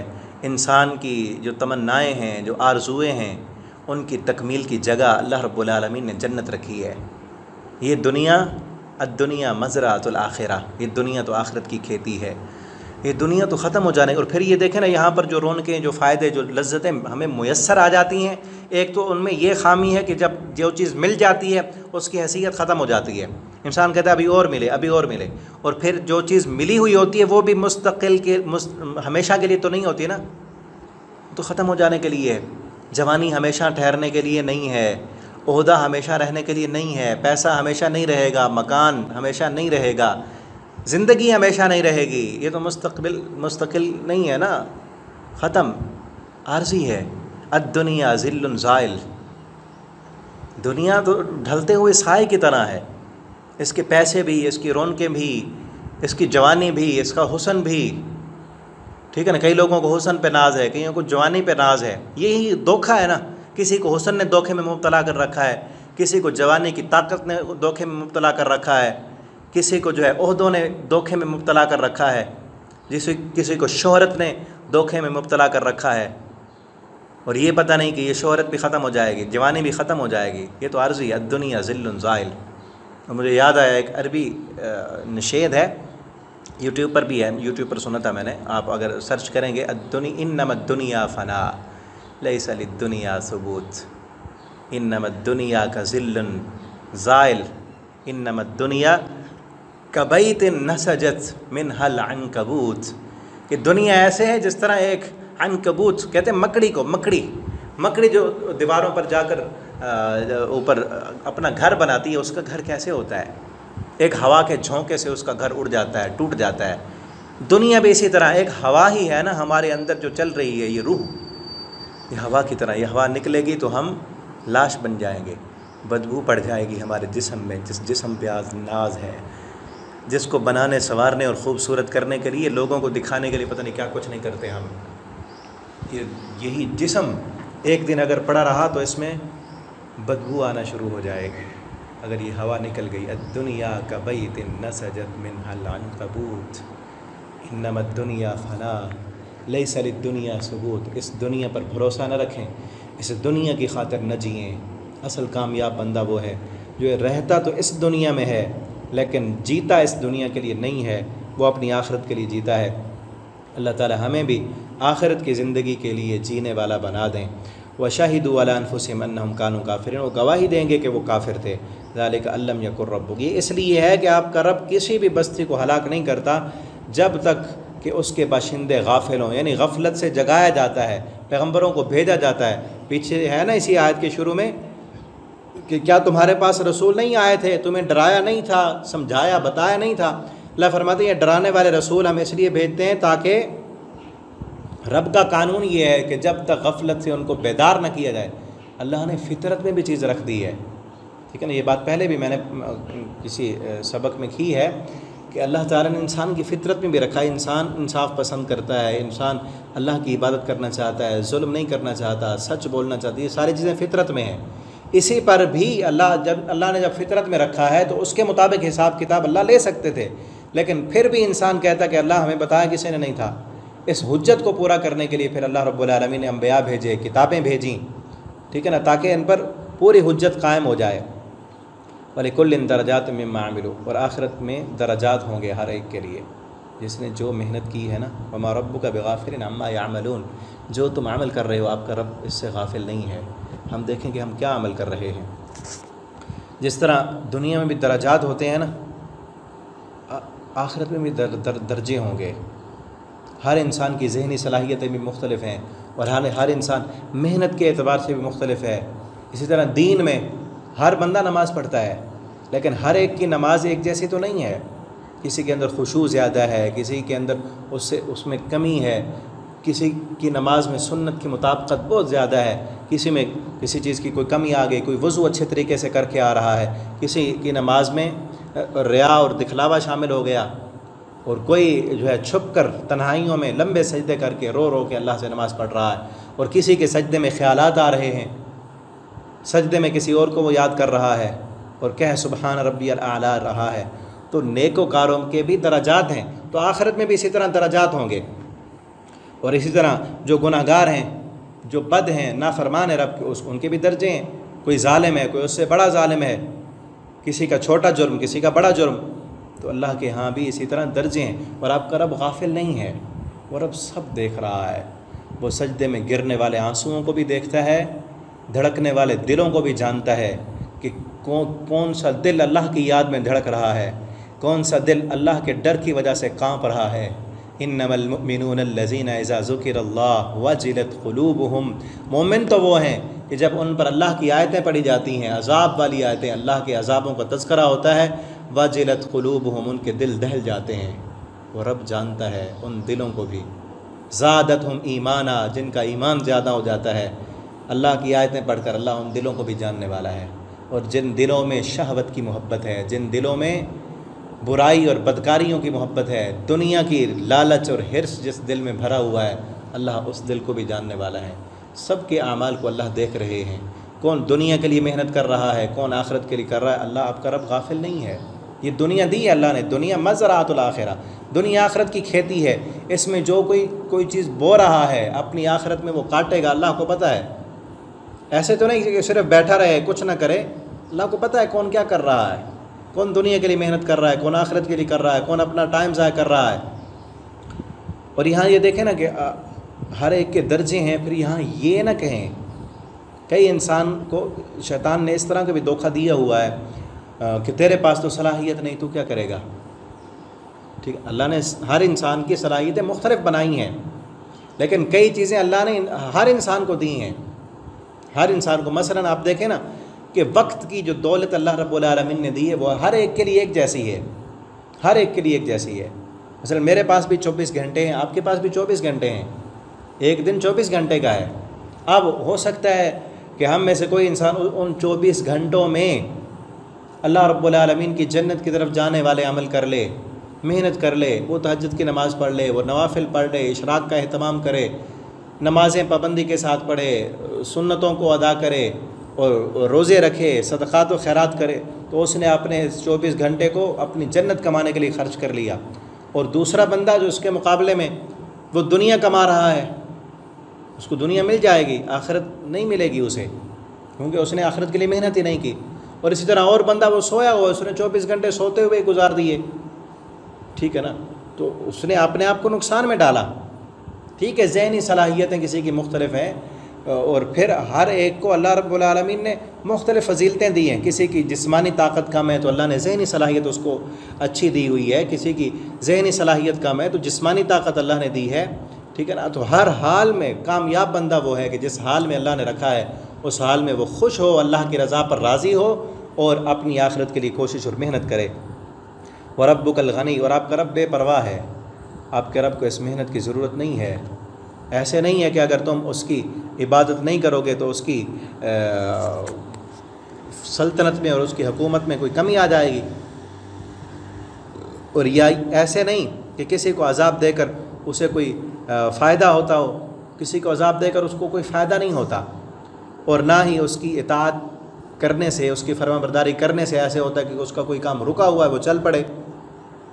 इंसान की जो तमन्नाएँ हैं, जो आरज़ुएँ हैं, उनकी तकमील की जगह अल्लाह रब्बुल आलमीन ने जन्नत रखी है। ये दुनिया अद्दुनिया मज़राअतुल आखिरा, ये दुनिया तो आखिरत की खेती है। ये दुनिया तो ख़त्म हो जाने। और फिर ये देखें ना, यहाँ पर जो रौनकें, जो फ़ायदे, जो लज्जतें हमें मुयस्सर आ जाती हैं, एक तो उनमें ये खामी है कि जब जो चीज़ मिल जाती है उसकी हैसियत ख़त्म हो जाती है। इंसान कहता है अभी और मिले, अभी और मिले, और फिर जो चीज़ मिली हुई होती है वो भी मुस्तकिल के हमेशा के लिए तो नहीं होती ना, तो ख़त्म हो जाने के लिए है। जवानी हमेशा ठहरने के लिए नहीं है, ओहदा हमेशा रहने के लिए नहीं है, पैसा हमेशा नहीं रहेगा, मकान हमेशा नहीं रहेगा, ज़िंदगी हमेशा नहीं रहेगी। ये तो मुस्तकिल नहीं है ना, ख़त्म, आर्जी है। अद्दुनिया ज़िल्लुन ज़ाइल, दुनिया तो ढलते हुए साए की तरह है। इसके पैसे भी, इसकी रौनकें भी, इसकी जवानी भी, इसका हुस्न भी, ठीक है ना। कई लोगों को हुस्न पे नाज है, कईयों को जवानी पे नाज है। यही धोखा है ना, किसी को हुस्न ने धोखे में मुब्तला कर रखा है, किसी को जवानी की ताकत ने धोखे में मुब्तला कर रखा है, किसी को जो है ओहदों ने धोखे में मुब्तला कर रखा है, किसी को शोहरत ने धोखे में मुब्तला कर रखा है। और ये पता नहीं कि ये शोहरत भी ख़त्म हो जाएगी, जवानी भी ख़त्म हो जाएगी। ये तो आर्ज़ी है, अद्दुनिया ज़िल्लुन ज़ाइल। और मुझे याद आया, एक अरबी नशेद है, यूट्यूब पर भी है, यूट्यूब पर सुना था मैंने, आप अगर सर्च करेंगे, इन्नमा दुनिया फ़ना लैसा लिद्दुनिया सुबूत। इन्नमद्दुनिया का ज़िल्लुन ज़ाइल, इन्नमद्दुनिया कबैतिन नसजत मिनहल अनकबूत, कि दुनिया ऐसे है जिस तरह एक अनकबूत, कहते हैं मकड़ी को, मकड़ी जो दीवारों पर जाकर ऊपर अपना घर बनाती है, उसका घर कैसे होता है, एक हवा के झोंके से उसका घर उड़ जाता है, टूट जाता है। दुनिया भी इसी तरह एक हवा ही है ना हमारे अंदर जो चल रही है, ये रूह, ये हवा की तरह, ये हवा निकलेगी तो हम लाश बन जाएंगे, बदबू पड़ जाएगी हमारे जिस्म में। जिस जिस्म पे आज नाज है, जिसको बनाने संवारने और ख़ूबसूरत करने के लिए, लोगों को दिखाने के लिए पता नहीं क्या कुछ नहीं करते हम। यही जिस्म एक दिन अगर पड़ा रहा तो इसमें बदबू आना शुरू हो जाएगी अगर ये हवा निकल गई। अद्दुनिया का बैतिन नसजत मिनहल अनकबूत, इन्नमद्दुनिया फना लैसा लिद्दुनिया सुबूत। इस दुनिया पर भरोसा न रखें, इस दुनिया की खातिर न जिएँ। असल कामयाब बंदा वो है जो रहता तो इस दुनिया में है लेकिन जीता इस दुनिया के लिए नहीं है, वो अपनी आखिरत के लिए जीता है। अल्लाह ताला हमें भी आखिरत की ज़िंदगी के लिए जीने वाला बना दें। व शाहिदू अला अनफुसिहिम अन्नहुम कानू काफिरीन, वो गवाही देंगे कि वो काफिर थे। ज़ालिका अल्लम यकुर रब्बुक, ये इसलिए है कि आपका रब किसी भी बस्ती को हलाक नहीं करता जब तक कि उसके बाशिंदे गाफिल हों, यानी गफलत से जगाया जाता है, पैगम्बरों को भेजा जाता है। पीछे है ना इसी आयत के शुरू में कि क्या तुम्हारे पास रसूल नहीं आए थे, तुम्हें डराया नहीं था, समझाया बताया नहीं था। अल्लाह फरमाते हैं डराने वाले रसूल हम इसलिए भेजते हैं ताकि रब का कानून ये है कि जब तक गफलत से उनको बेदार न किया जाए, अल्लाह ने फितरत में भी चीज़ रख दी है, ठीक है ना। ये बात पहले भी मैंने किसी सबक में की है कि अल्लाह ताला ने इंसान की फितरत में भी रखा है। इंसान इंसाफ पसंद करता है, इंसान अल्लाह की इबादत करना चाहता है, जुल्म नहीं करना चाहता, सच बोलना चाहता है, ये सारी चीज़ें फितरत में हैं। इसी पर भी अल्लाह ने जब फितरत में रखा है तो उसके मुताबिक हिसाब किताब अल्लाह ले सकते थे, लेकिन फिर भी इंसान कहता कि अल्लाह हमें बताया किसी ने नहीं था। इस हुज्जत को पूरा करने के लिए फिर अल्लाह रब्बुल आलमीन ने अंबिया भेजे, किताबें भेजी, ठीक है ना, ताकि इन पर पूरी हुज्जत कायम हो जाए। वलिकुल्लिन दरजात मिम्मा अमिलू, और आखिरत में दरजात होंगे हर एक के लिए जिसने जो मेहनत की है ना। वमा रब्बुका बिगाफिलिन अम्मा यामलून, जो तुम अमल कर रहे हो आपका रब इससे गाफिल नहीं है। हम देखें कि हम क्या अमल कर रहे हैं। जिस तरह दुनिया में भी दरजात होते हैं ना, आखिरत में भी दर्जे होंगे। हर इंसान की ज़हनी सलाहियतें भी मुख्तलिफ़ हैं और हर इंसान मेहनत के एतबार से भी मुख्तलिफ़ है। इसी तरह दीन में हर बंदा नमाज़ पढ़ता है लेकिन हर एक की नमाज एक जैसी तो नहीं है। किसी के अंदर खुशू ज़्यादा है, किसी के अंदर उसमें कमी है, किसी की नमाज में सुन्नत की मुताबिकत बहुत ज़्यादा है, किसी में किसी चीज़ की कोई कमी आ गई, कोई वज़ू अच्छे तरीके से करके आ रहा है, किसी की नमाज में रिया और दिखलावा शामिल हो गया, और कोई जो है छुप कर तन्हाइयों में लंबे सजदे करके रो रो के अल्लाह से नमाज़ पढ़ रहा है, और किसी के सजदे में ख्यालात आ रहे हैं, सजदे में किसी और को वो याद कर रहा है और कह सुबहान रब्बियल आला रहा है। तो नेकोकारों के भी दराजात हैं, तो आखिरत में भी इसी तरह दराजात होंगे। और इसी तरह जो गुनाहगार हैं, जो बद हैं, नाफरमान है रब के, उनके भी दर्जे हैं। कोई ज़ालिम है, कोई उससे बड़ा ज़ालिम है, किसी का छोटा जुर्म, किसी का बड़ा जुर्म, तो अल्लाह के यहाँ भी इसी तरह दर्जे हैं। और आपका रब गाफिल नहीं है, वो रब सब देख रहा है। वो सजदे में गिरने वाले आंसुओं को भी देखता है, धड़कने वाले दिलों को भी जानता है कि कौन सा दिल अल्लाह की याद में धड़क रहा है, कौन सा दिल अल्लाह के डर की वजह से काँप रहा है। इन्नमल मुमिनून अल्लज़ीना इज़ा ज़ुकिरल्लाहु वजिलत क़ुलूबुहुम, मोमिन तो वो हैं कि जब उन पर अल्लाह की आयतें पढ़ी जाती हैं, अज़ाब वाली आयतें, अल्लाह के अज़ाबों का तज़किरा होता है, वजिलत क़ुलूबुहुम, उनके दिल दहल जाते हैं। वो रब जानता है उन दिलों को भी। ज़ादतहुम ईमाना, जिनका ईमान ज़्यादा हो जाता है अल्लाह की आयतें पढ़कर, अल्लाह उन दिलों को भी जानने वाला है। और जिन दिलों में शहवत की मोहब्बत है, जिन दिलों में बुराई और बदकारियों की मोहब्बत है, दुनिया की लालच और हिर्स जिस दिल में भरा हुआ है, अल्लाह उस दिल को भी जानने वाला है। सबके आमाल को अल्लाह देख रहे हैं, कौन दुनिया के लिए मेहनत कर रहा है, कौन आखिरत के लिए कर रहा है। अल्लाह आपका रब गाफिल नहीं है। ये दुनिया दी है अल्लाह ने, दुनिया मज़राअतुल आखिरा, दुनिया आखिरत की खेती है। इसमें जो कोई चीज़ बो रहा है अपनी आखिरत में वो काटेगा, अल्लाह को पता है। ऐसे तो नहीं कि सिर्फ बैठा रहे कुछ ना करे, अल्लाह को पता है कौन क्या कर रहा है, कौन दुनिया के लिए मेहनत कर रहा है, कौन आखिरत के लिए कर रहा है, कौन अपना टाइम ज़ाया कर रहा है। और यहाँ ये देखें ना कि हर एक के दर्जे हैं। फिर यहाँ ये ना कहें कई इंसान को शैतान ने इस तरह का भी धोखा दिया हुआ है कि तेरे पास तो सलाहियत नहीं, तू क्या करेगा। ठीक है, अल्लाह ने हर इंसान की सलाहियतें मुख्तलिफ बनाई हैं, लेकिन कई चीज़ें अल्लाह ने हर इंसान को दी हैं, हर इंसान को। मसलन आप देखें ना कि वक्त की जो दौलत अल्लाह रब्बुल आलमीन ने दी है वो हर एक के लिए एक जैसी है, हर एक के लिए एक जैसी है। मसलन मेरे पास भी 24 घंटे हैं, आपके पास भी 24 घंटे हैं, एक दिन 24 घंटे का है। अब हो सकता है कि हम में से कोई इंसान उन 24 घंटों में अल्लाह रब्बुल आलमीन की जन्नत की तरफ जाने वाले अमल कर ले, मेहनत कर ले, वो तहज्जुद की नमाज़ पढ़ ले, वो नवाफिल पढ़ ले, इशराक का एहतमाम करे, नमाज़ें पाबंदी के साथ पढ़े, सुन्नतों को अदा करे और रोज़े रखे, सदक़ात व खैरात करे, तो उसने अपने 24 घंटे को अपनी जन्नत कमाने के लिए ख़र्च कर लिया। और दूसरा बंदा जो उसके मुकाबले में वो दुनिया कमा रहा है, उसको दुनिया मिल जाएगी, आखिरत नहीं मिलेगी उसे, क्योंकि उसने आखिरत के लिए मेहनत ही नहीं की। और इसी तरह और बंदा वो सोया हुआ, उसने 24 घंटे सोते हुए गुजार दिए, ठीक है ना, तो उसने अपने आप को नुकसान में डाला। ठीक है, ज़हनी सलाहियतें किसी की मुख्तलिफ हैं और फिर हर एक को अल्लाह रब्बुल आलमीन ने मुख्तलिफ़ फ़जीलतें दी हैं। किसी की जिस्मानी ताकत कम है तो अल्लाह ने ज़हनी सलाहियत उसको अच्छी दी हुई है, किसी की ज़हनी सलाहियत कम है तो जिस्मानी ताकत अल्लाह ने दी है, ठीक है ना। तो हर हाल में कामयाब बंदा वो है कि जिस हाल में अल्लाह ने रखा है उस हाल में वो खुश हो, अल्लाह की रज़ा पर राज़ी हो और अपनी आखिरत के लिए कोशिश और मेहनत करे। व रब्बुकल गनी, और आपका रब बेपरवाह है, आपके रब को इस मेहनत की ज़रूरत नहीं है। ऐसे नहीं है कि अगर तुम उसकी इबादत नहीं करोगे तो उसकी सल्तनत में और उसकी हुकूमत में कोई कमी आ जाएगी। और या ऐसे नहीं कि किसी को अज़ाब देकर उसे कोई फ़ायदा होता हो, किसी को अज़ाब देकर उसको कोई फ़ायदा नहीं होता। और ना ही उसकी इताअत करने से, उसकी फरमाबरदारी करने से ऐसे होता है कि उसका कोई काम रुका हुआ है वो चल पड़े,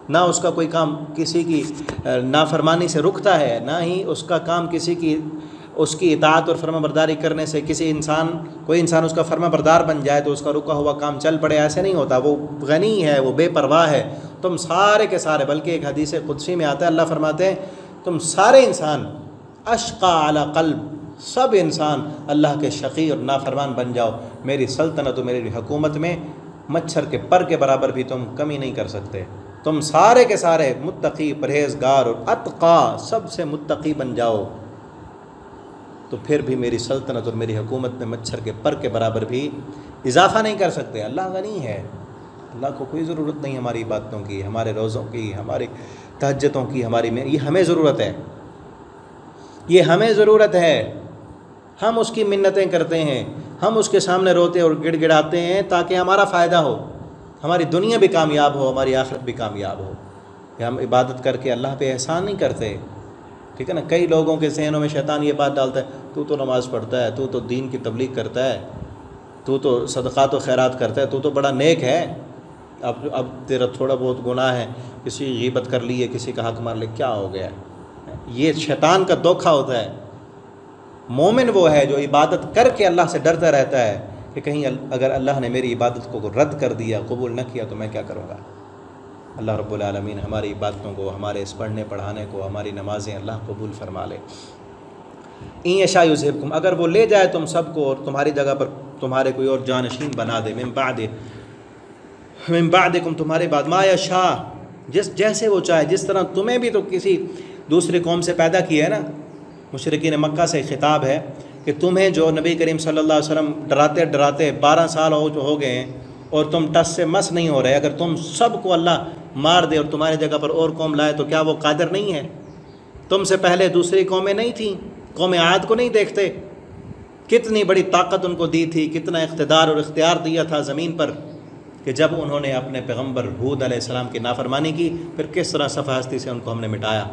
ना उसका कोई काम किसी की नाफरमानी से रुकता है, ना ही उसका काम किसी की उसकी इताअत और फरमाबरदारी करने से कोई इंसान उसका फरमाबरदार बन जाए तो उसका रुका हुआ काम चल पड़े, ऐसे नहीं होता। वो गनी है, वो बेपरवाह है। तुम सारे के सारे, बल्कि एक हदीस कुदसी में आता है, अल्लाह फरमाते हैं तुम सारे इंसान अशक़ा अला क़ल्ब, सब इंसान अल्लाह के शक़ी और नाफरमान बन जाओ, मेरी सल्तनत और मेरी हुकूमत में मच्छर के पर के बराबर भी तुम कमी नहीं कर सकते। तुम सारे के सारे मुत्तकी, परहेज़गार और अत्क़ा, सबसे मुत्तकी बन जाओ तो फिर भी मेरी सल्तनत और मेरी हुकूमत में मच्छर के पर के बराबर भी इजाफ़ा नहीं कर सकते। अल्लाह गनी है, अल्लाह को कोई ज़रूरत नहीं हमारी इबादतों की, हमारे रोज़ों की, हमारी तहज्जुदों की, ये हमें ज़रूरत है, ये हमें ज़रूरत है। हम उसकी मिन्नतें करते हैं, हम उसके सामने रोते और गिड़गिड़ाते हैं ताकि हमारा फ़ायदा हो, हमारी दुनिया भी कामयाब हो, हमारी आखिरत भी कामयाब हो। कि हम इबादत करके अल्लाह पे एहसान नहीं करते, ठीक है ना। कई लोगों के जहनों में शैतान ये बात डालता है, तू तो नमाज़ पढ़ता है, तू तो दीन की तबलीग करता है, तू तो सदक़ात व खैरात करता है, तू तो बड़ा नेक है, अब तेरा थोड़ा बहुत गुनाह है, किसी ग़ीबत कर ली है, किसी का हक़ मार ले, क्या हो गया। ये शैतान का धोखा होता है। मोमिन वो है जो इबादत करके अल्लाह से डरता रहता है कि कहीं अगर अल्लाह ने मेरी इबादत को रद्द कर दिया, कबूल न किया तो मैं क्या करूँगा। अल्लाह रब्बुल आलमीन हमारी इबादतों को, हमारे इस पढ़ने पढ़ाने को, हमारी नमाज़ें अल्लाह कबूल फरमा ले। इन यशा युज़हिबकुम, अगर वो ले जाए तुम सबको और तुम्हारी जगह पर तुम्हारे कोई और जानशीन बना दे, मिन बादिकुम, तुम्हारे बाद, मा यशा, जैसे वो चाहे, जिस तरह तुम्हें भी तो किसी दूसरी कौम से पैदा किया है ना। मुशरिकीन मक्का से ख़िताब है कि तुम्हें जो नबी करीम सल्लल्लाहु अलैहि वसल्लम डराते डराते 12 साल हो गए हैं और तुम टस से मस नहीं हो रहे, अगर तुम सबको अल्लाह मार दे और तुम्हारी जगह पर और कौम लाए तो क्या वो कादिर नहीं है। तुमसे पहले दूसरी कौमें नहीं थीं, कौम आद को नहीं देखते, कितनी बड़ी ताकत उनको दी थी, कितना इख्तिदार और इख्तियार दिया था ज़मीन पर, कि जब उन्होंने अपने पैगम्बर हूद अलैहिस्सलाम की नाफरमानी की, फिर किस तरह सफ़ाहस्ती से उनको हमने मिटाया।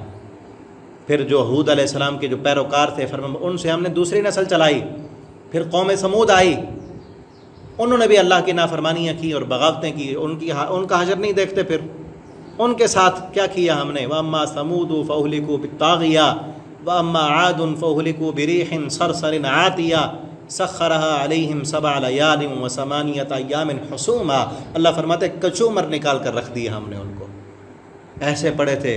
फिर जो हूद अलैहिस्सलाम के जो पैरोकार थे फरमान, उनसे हमने दूसरी नस्ल चलाई। फिर कौम समूद आई, उन्होंने भी अल्लाह की नाफरमानियाँ की और बगावतें की, उनका हजर नहीं देखते। फिर उनके साथ क्या किया हमने, वअम्मा समूदु फअहलिकू बित्तागिया वअम्मा आदुन फअहलिकू बिरीहिन सरसरिन आतिया सख्खरहा अलैहिम सबअ लयालिन व समानियत अय्यामिन हुसूमा। अल्लाह फरमाते कचूमर निकाल कर रख दिया हमने उनको, ऐसे पड़े थे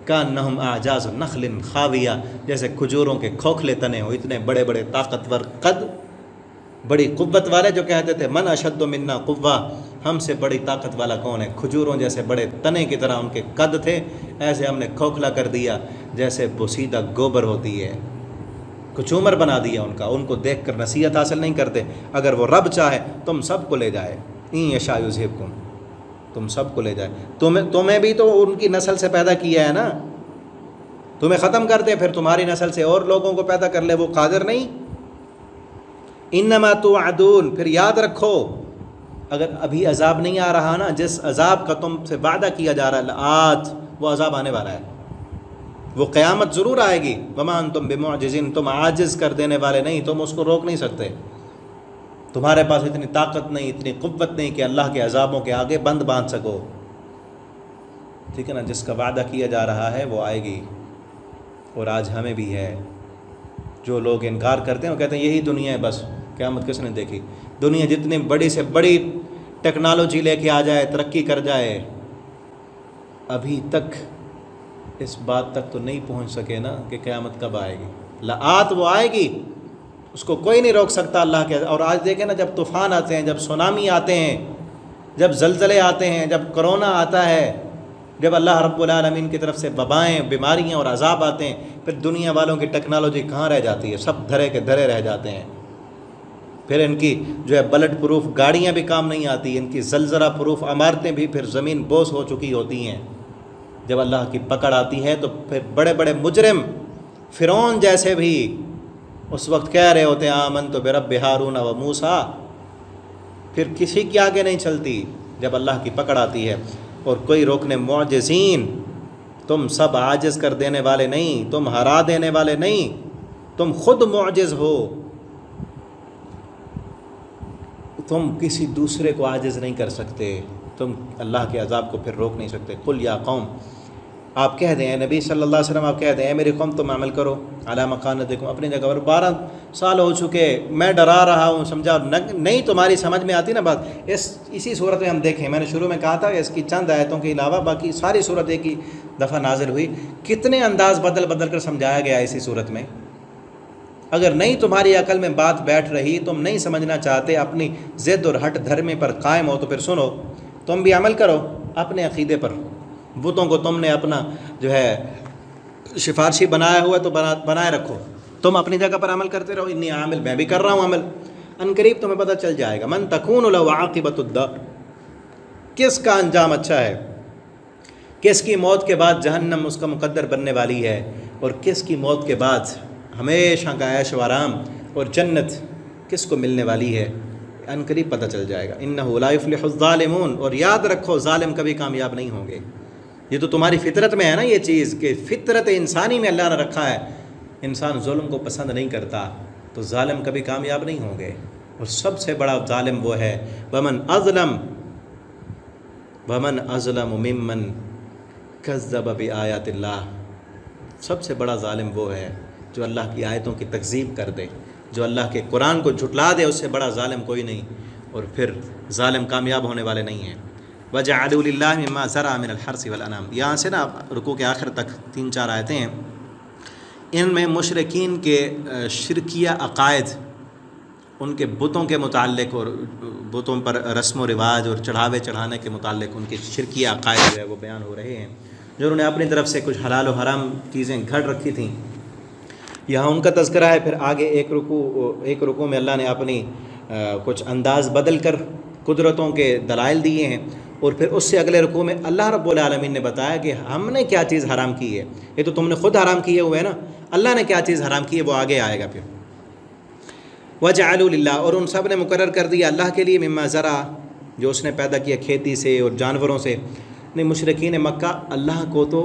कान्नहुम आजाज़ नखलिन खाविया, जैसे खजूरों के खोखले तने हो, इतने बड़े बड़े ताकतवर कद बड़ी क़ुव्वत वाले जो कहते थे मन अशद्दु मिन्ना क़ुव्वा, हमसे बड़ी ताकत वाला कौन है। खजूरों जैसे बड़े तने की तरह उनके कद थे, ऐसे हमने खोखला कर दिया जैसे बोसीदा गोबर होती है, कुचूमर बना दिया उनका। उनको देख कर नसीहत हासिल नहीं करते। अगर वो रब चाहे तुम सबको ले जाए, इन यशा युज़हिबकुम, तुम सबको ले जाए। तुम्हें भी तो उनकी नस्ल से पैदा किया है ना, तुम्हें ख़त्म कर दे फिर तुम्हारी नस्ल से और लोगों को पैदा कर ले, वो कादिर नहीं। इन्नमा तुअदून, फिर याद रखो अगर अभी अजाब नहीं आ रहा ना, जिस अजाब का तुमसे वादा किया जा रहा है आज वो अजाब आने वाला है, वो क़यामत ज़रूर आएगी। वमा अंतुम बिमुअजिज़िन, तुम आजिज़ कर देने वाले नहीं, तुम उसको रोक नहीं सकते। तुम्हारे पास इतनी ताकत नहीं, इतनी क़ुव्वत नहीं कि अल्लाह के अजाबों के आगे बंद बांध सको। ठीक है ना, जिसका वादा किया जा रहा है वो आएगी, और आज हमें भी है। जो लोग इनकार करते हैं वो कहते हैं यही दुनिया है, बस क़यामत किसने देखी। दुनिया जितनी बड़ी से बड़ी टेक्नोलॉजी लेके आ जाए, तरक्की कर जाए, अभी तक इस बात तक तो नहीं पहुंच सके ना कि क़यामत कब आएगी। लाआत वो आएगी, उसको कोई नहीं रोक सकता अल्लाह के। और आज देखें ना, जब तूफ़ान आते हैं, जब सुनामी आते हैं, जब ज़लज़ले आते हैं, जब कोरोना आता है, जब अल्लाह रब्बुल आलमीन की तरफ से वबाएँ, बीमारियाँ और अजाब आते हैं, फिर दुनिया वालों की टेक्नोलॉजी कहाँ रह जाती है, सब धरे के धरे रह जाते हैं। फिर इनकी जो है बुलेट प्रूफ गाड़ियाँ भी काम नहीं आती, इनकी ज़लज़ला प्रूफ इमारतें भी फिर ज़मीन बोस हो चुकी होती हैं। जब अल्लाह की पकड़ आती है तो फिर बड़े बड़े मुजरिम फ़िरौन जैसे भी उस वक्त कह रहे होते हैं आमनतु बिरब्बि हारून व मूसा, फिर किसी की आगे नहीं चलती जब अल्लाह की पकड़ आती है। और कोई रोकने मुअजिज़ीन, तुम सब आजिज़ कर देने वाले नहीं, तुम हरा देने वाले नहीं, तुम खुद मुअजिज़ हो, तुम किसी दूसरे को आजिज़ नहीं कर सकते, तुम अल्लाह के अज़ाब को फिर रोक नहीं सकते। कुल या कौम, आप कह दें नबी सल्लल्लाहु अलैहि वसल्लम, आप कह दें मेरी कौम तुम अमल करो अला मकानतिकुम, अपनी जगह पर। 12 साल हो चुके, मैं डरा रहा हूँ, समझा नहीं तुम्हारी समझ में आती ना बात। इसी सूरत में हम देखें, मैंने शुरू में कहा था इसकी चंद आयतों के अलावा बाकी सारी सूरत एक ही दफ़ा नाजिल हुई। कितने अंदाज़ बदल बदल कर समझाया गया इसी सूरत में। अगर नहीं तुम्हारी अकल में बात बैठ रही, तुम नहीं समझना चाहते, अपनी ज़िद और हट धर्मे पर कायम हो, तो फिर सुनो, तुम भी अमल करो अपने अक़ीदे पर। बुतों को तुमने अपना जो है सिफारशी बनाया हुआ तो बनाए रखो, तुम अपनी जगह पर अमल करते रहो। इन्नी आमिल, मैं भी कर रहा हूँ अमल, अनकरीब तुम्हें पता चल जाएगा। मन तकून लहु आक़िबतुद्दार, किसका अंजाम अच्छा है, किसकी मौत के बाद जहन्नम उसका मुकद्दर बनने वाली है, और किसकी मौत के बाद हमेशा का ऐश व आराम और जन्नत किसको मिलने वाली है, अनकरीब पता चल जाएगा। इन्नहु ला युफ़्लिहुज़ ज़ालिमून, और याद रखो ज़ालिम कभी कामयाब नहीं होंगे। ये तो तुम्हारी फ़ितरत में है ना ये चीज़, कि फ़ितरत इंसानी में अल्लाह ने रखा है, इंसान जुल्म को पसंद नहीं करता, तो ज़ालिम कभी कामयाब नहीं होंगे। और सबसे बड़ा ज़ालिम वो है वमन अज़लम मिम्मन कज़्ज़ब बिआयातिल्लाह, सबसे बड़ा ज़ालिम वो है जो अल्लाह की आयतों की तकज़ीब कर दे, जो अल्लाह के कुरान को झुटला दे, उससे बड़ा ज़ालिम कोई नहीं। और फिर ज़ालिम कामयाब होने वाले नहीं हैं। वजअलू लिल्लाहि मिम्मा ज़रअ मिनल हर्सी वल अनाम, यहाँ से ना रुकू के आखिर तक 3-4 आयतें हैं। इनमें मुशरिकीन के शिरकिया अक़ायद, उनके बुतों के मुताल्लिक़ और बुतों पर रस्म व रिवाज और चढ़ावे चढ़ाने के मुताल्लिक़ उनके शिरकिया अक़ायद जो है वो बयान हो रहे हैं, जो उन्होंने अपनी तरफ से कुछ हलाल व हराम चीज़ें घड़ रखी थी। यहाँ उनका तज़किरा है। फिर आगे एक रुकू में अल्लाह ने अपनी कुछ अंदाज़ बदल कर कुदरतों के दलाइल दिए हैं, और फिर उससे अगले रुकू में अल्लाह रब्बुल आलमीन ने बताया कि हमने क्या चीज़ हराम की है। ये तो तुमने खुद हराम किए हुए है ना, अल्लाह ने क्या चीज़ हराम की है वो आगे आएगा। फिर वजअलू लिल्लाह, और उन सब ने मुकर्रर कर दिया अल्लाह के लिए मिम्मा ज़रा, जो उसने पैदा किया खेती से और जानवरों से। नहीं, मुशरिकीन मक्का अल्लाह को तो